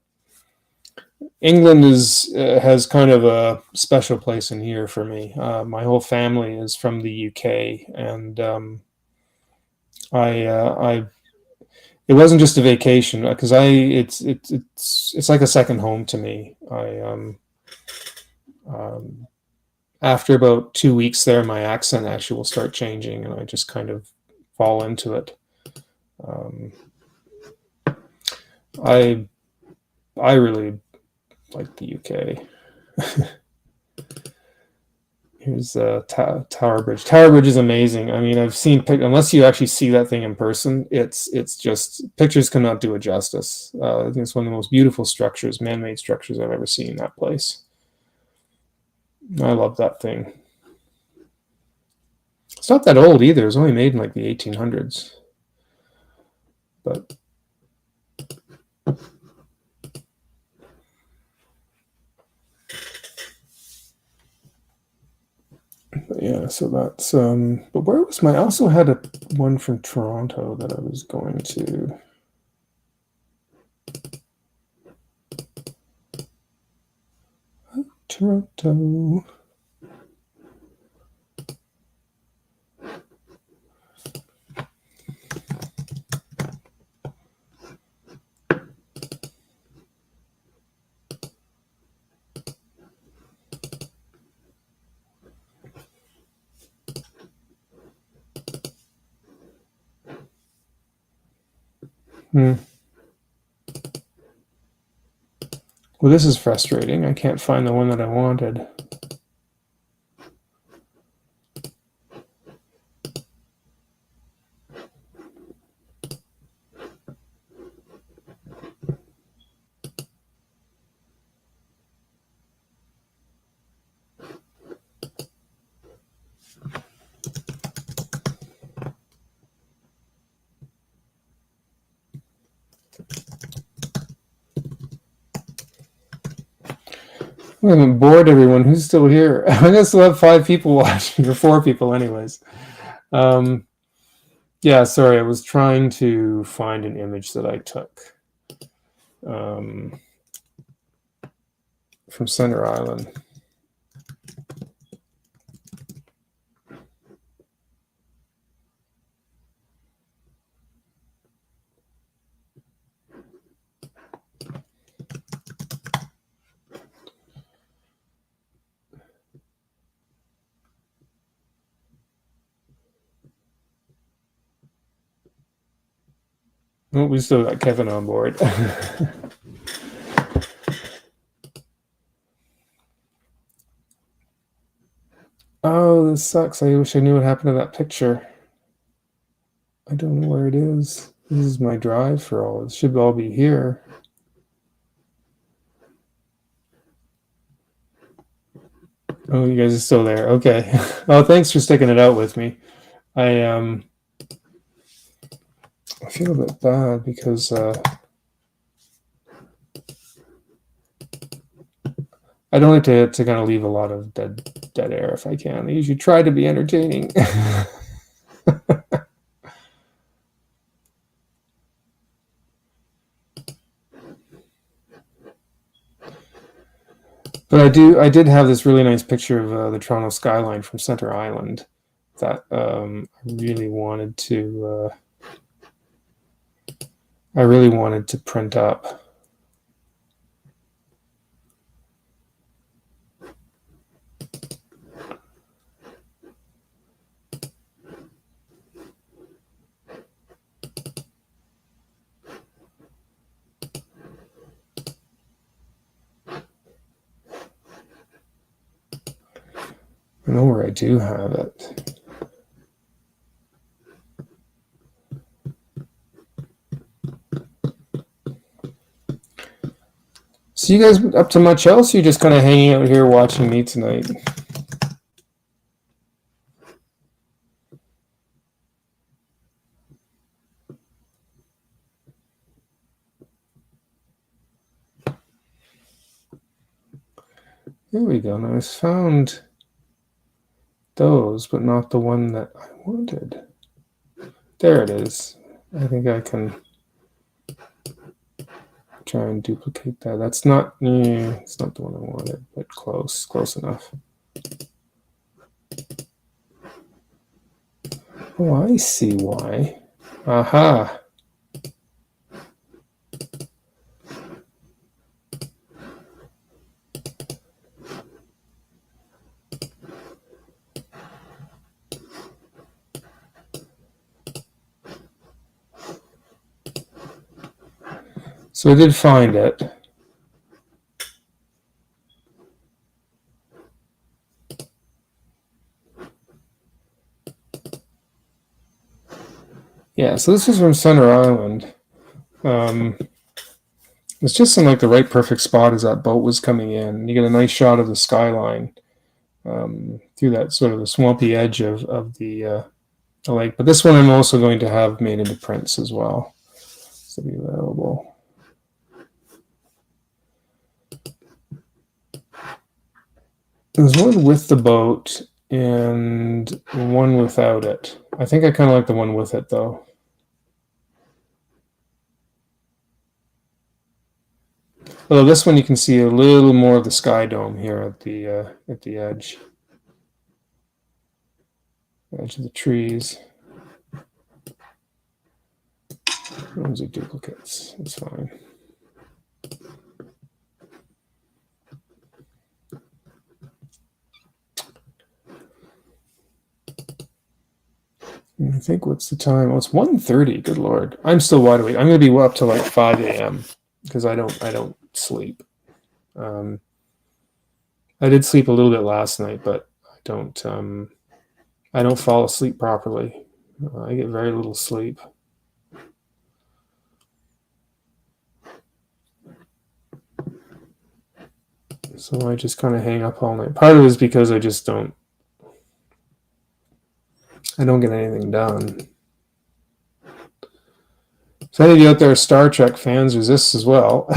England has kind of a special place in here for me. My whole family is from the UK, and I it wasn't just a vacation because it's like a second home to me. Um, After about 2 weeks there, my accent actually will start changing, and I just kind of fall into it. Um, I I really like the UK. Here's Tower Bridge. Tower Bridge is amazing. I mean, I've seen unless you actually see that thing in person, it's just pictures cannot do it justice. I think it's one of the most beautiful structures, man-made structures I've ever seen. That place. I love that thing. It's not that old either. It was only made in like the 1800s. But yeah, so that's but where was my I also had a one from Toronto that I was going to. Toronto. Hmm. Well, this is frustrating. I can't find the one that I wanted. I haven't bored everyone. Who's still here? I guess we'll have 5 people watching, or 4 people, anyways. Yeah, sorry. I was trying to find an image that I took um, from Center Island. Oh, we still got Kevin on board. Oh, this sucks. I wish I knew what happened to that picture. I don't know where it is. This is my drive for all. It should all be here. Oh, you guys are still there. Okay. Oh, thanks for sticking it out with me. I feel a bit bad because I don't like to kind of leave a lot of dead air if I can. I usually try to be entertaining. But I did have this really nice picture of the Toronto skyline from Center Island that I really wanted to print up. I know where I do have it. So you guys up to much else? Or you just kind of hanging out here watching me tonight? There we go. Now I found those, but not the one that I wanted. There it is. I think I can try and duplicate that. That's not, it's not the one I wanted, but close enough. Oh, I see why. Aha. So I did find it. Yeah, so this is from Center Island. It's just in like the right perfect spot as that boat was coming in. You get a nice shot of the skyline through that sort of the swampy edge of the lake. But this one I'm also going to have made into prints as well. So be available. There's one with the boat and one without it. I think I kind of like the one with it though. Although this one you can see a little more of the sky dome here at the edge of the trees. Those are duplicates. That's fine. I think what's the time? Oh, it's 1:30. Good Lord. I'm still wide awake. I'm going to be up till like 5 a.m. because I don't sleep. I did sleep a little bit last night, but I don't fall asleep properly. I get very little sleep. So I just kind of hang up all night. Part of it is because I just don't get anything done. So any of you out there are Star Trek fans, there's this as well.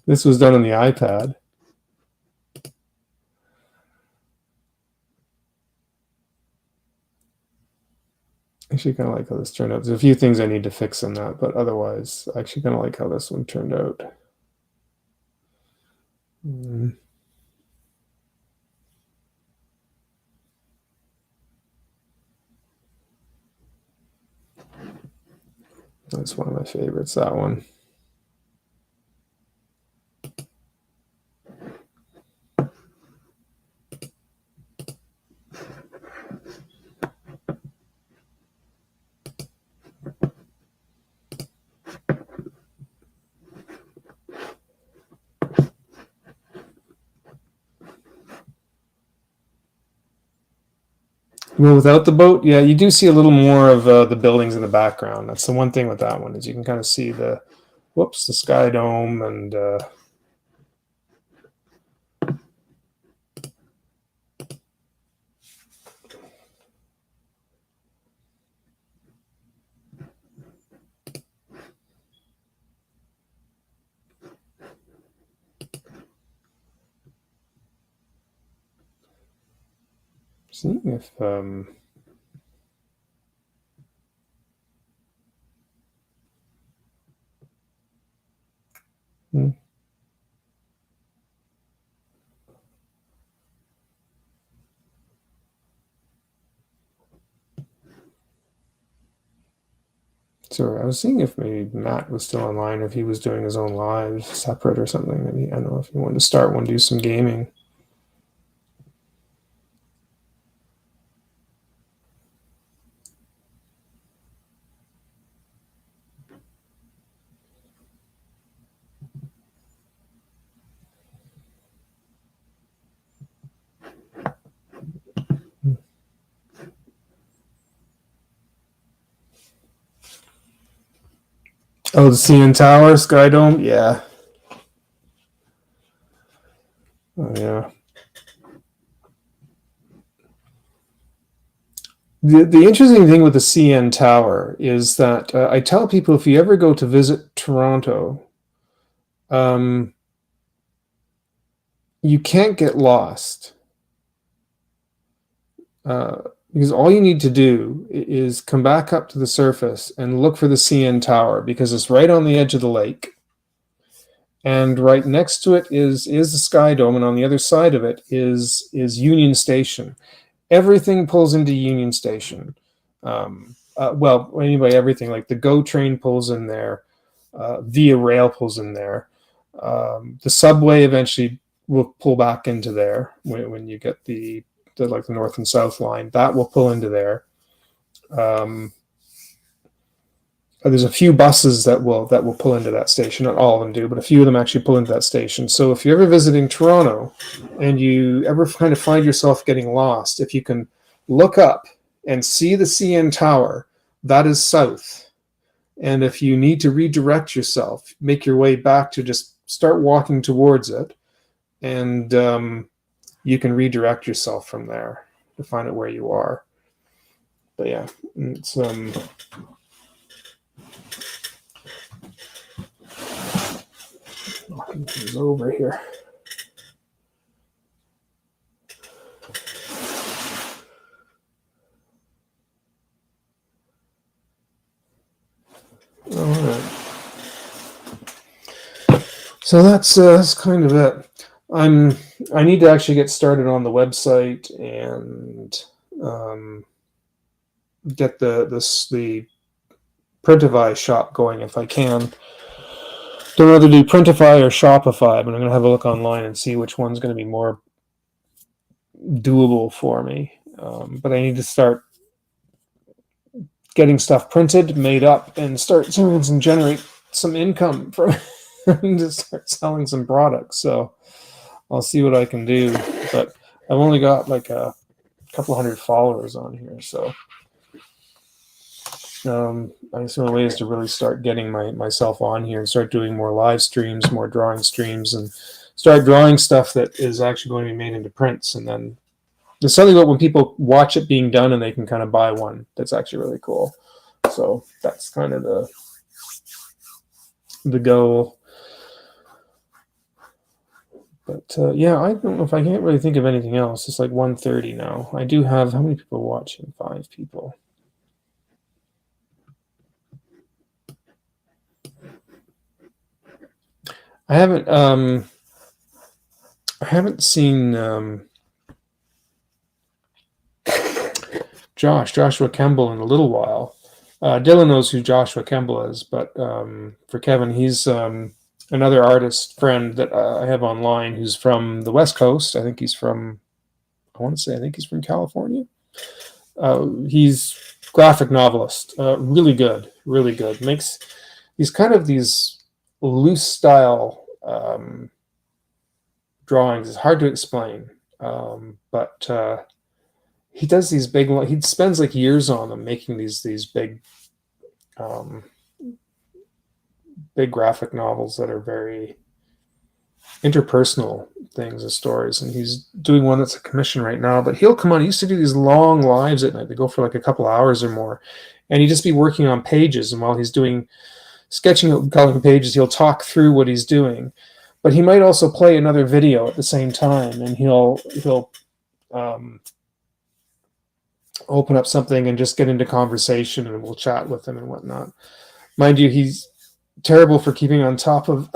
This was done on the iPad. I actually kind of like how this turned out. There's a few things I need to fix in that, but otherwise, I actually kind of like how this one turned out. That's one of my favorites, that one. Well, without the boat, yeah, you do see a little more of the buildings in the background. That's the one thing with that one is you can kind of see the Sky Dome and seeing if sorry, I was seeing if maybe Matt was still online, if he was doing his own live separate or something. Maybe I don't know if he wanted to start one, do some gaming. Oh, the CN Tower, Sky Dome, yeah. Oh, yeah. The interesting thing with the CN Tower is that I tell people if you ever go to visit Toronto, um, you can't get lost. Because all you need to do is come back up to the surface and look for the CN Tower because it's right on the edge of the lake. And right next to it is the Sky Dome, and on the other side of it is Union Station. Everything pulls into Union Station. Well, anyway, everything like the GO train pulls in there, Via Rail pulls in there. The subway eventually will pull back into there when you get the like the north and south line. That will pull into there. There's a few buses that will pull into that station. Not all of them do, but a few of them actually pull into that station. So if you're ever visiting Toronto and you ever kind of find yourself getting lost, if you can look up and see the CN Tower, that is south. And if you need to redirect yourself, make your way back to just start walking towards it, and you can redirect yourself from there to find out where you are. But yeah, it's walking things over here. All right. So that's kind of it. I need to actually get started on the website and get the Printify shop going if I can. Don't know whether to do Printify or Shopify, but I'm going to have a look online and see which one's going to be more doable for me. But I need to start getting stuff printed, made up, and start to generate some income from to start selling some products. So I'll see what I can do. But I've only got like a couple hundred followers on here, so I guess one of the ways to really start getting myself on here and start doing more live streams, more drawing streams, and start drawing stuff that is actually going to be made into prints. And then there's something about when people watch it being done and they can kind of buy one that's actually really cool. So that's kind of the goal. But yeah, I don't know if I can't really think of anything else. It's like 1:30 now. I do have, how many people are watching? 5 people. I haven't seen Joshua Kemble in a little while. Dylan knows who Joshua Kemble is, but for Kevin, he's another artist friend that I have online who's from the West Coast. I think he's from California. He's graphic novelist, really good. He's kind of these loose style drawings. It's hard to explain, but he does these big. He spends like years on them, making these big, big graphic novels that are very interpersonal things and stories. And he's doing one that's a commission right now. But he'll come on. He used to do these long lives at night. They go for like a couple hours or more, and he'd just be working on pages. And while he's doing sketching, coloring pages, he'll talk through what he's doing. But he might also play another video at the same time, and he'll open up something and just get into conversation, and we'll chat with him and whatnot. Mind you, he's terrible for keeping on top of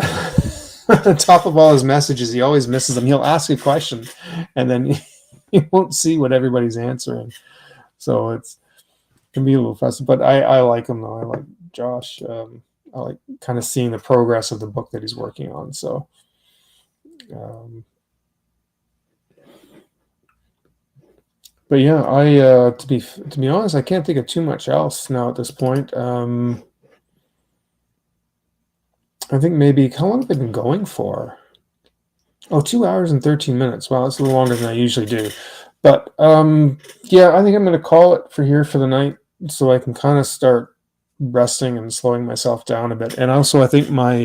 on top of all his messages. He always misses them. He'll ask a question, and then you won't see what everybody's answering. So it can be a little frustrating. But I like him though. I like Josh. I like kind of seeing the progress of the book that he's working on. So, but yeah, to be honest, I can't think of too much else now at this point. I think maybe how long have they been going for? Oh, 2 hours and 13 minutes. Wow, that's a little longer than I usually do. But yeah, I think I'm going to call it for here for the night, so I can kind of start resting and slowing myself down a bit. And also, I think my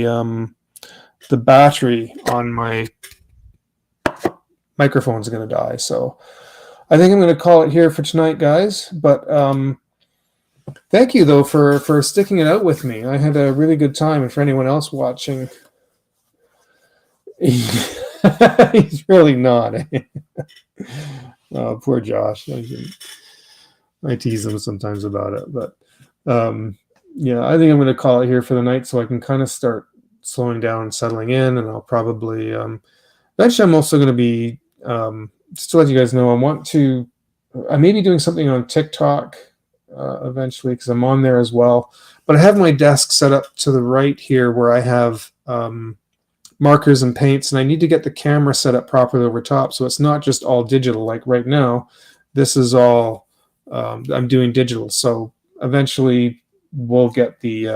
the battery on my microphone is going to die. So I think I'm going to call it here for tonight, guys. But thank you, though, for sticking it out with me. I had a really good time. And for anyone else watching, he's really not. Oh, poor Josh. I tease him sometimes about it. But yeah, I think I'm going to call it here for the night so I can kind of start slowing down and settling in. And I'll probably eventually I'm also going to be just to let you guys know, I may be doing something on TikTok eventually because I'm on there as well. But I have my desk set up to the right here where I have markers and paints, and I need to get the camera set up properly over top so it's not just all digital. Like right now, this is all I'm doing digital. So eventually we'll get the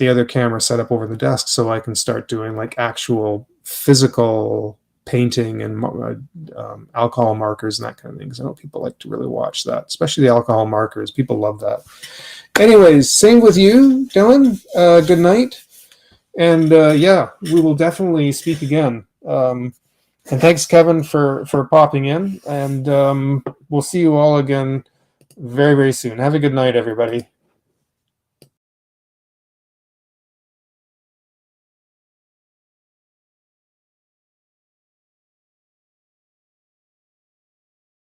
other camera set up over the desk so I can start doing like actual physical painting and alcohol markers and that kind of thing, because I know people like to really watch that, especially the alcohol markers. People love that. Anyways, same with you, Dylan. Good night. And yeah, we will definitely speak again. And thanks, Kevin, for popping in. And we'll see you all again very, very soon. Have a good night, everybody.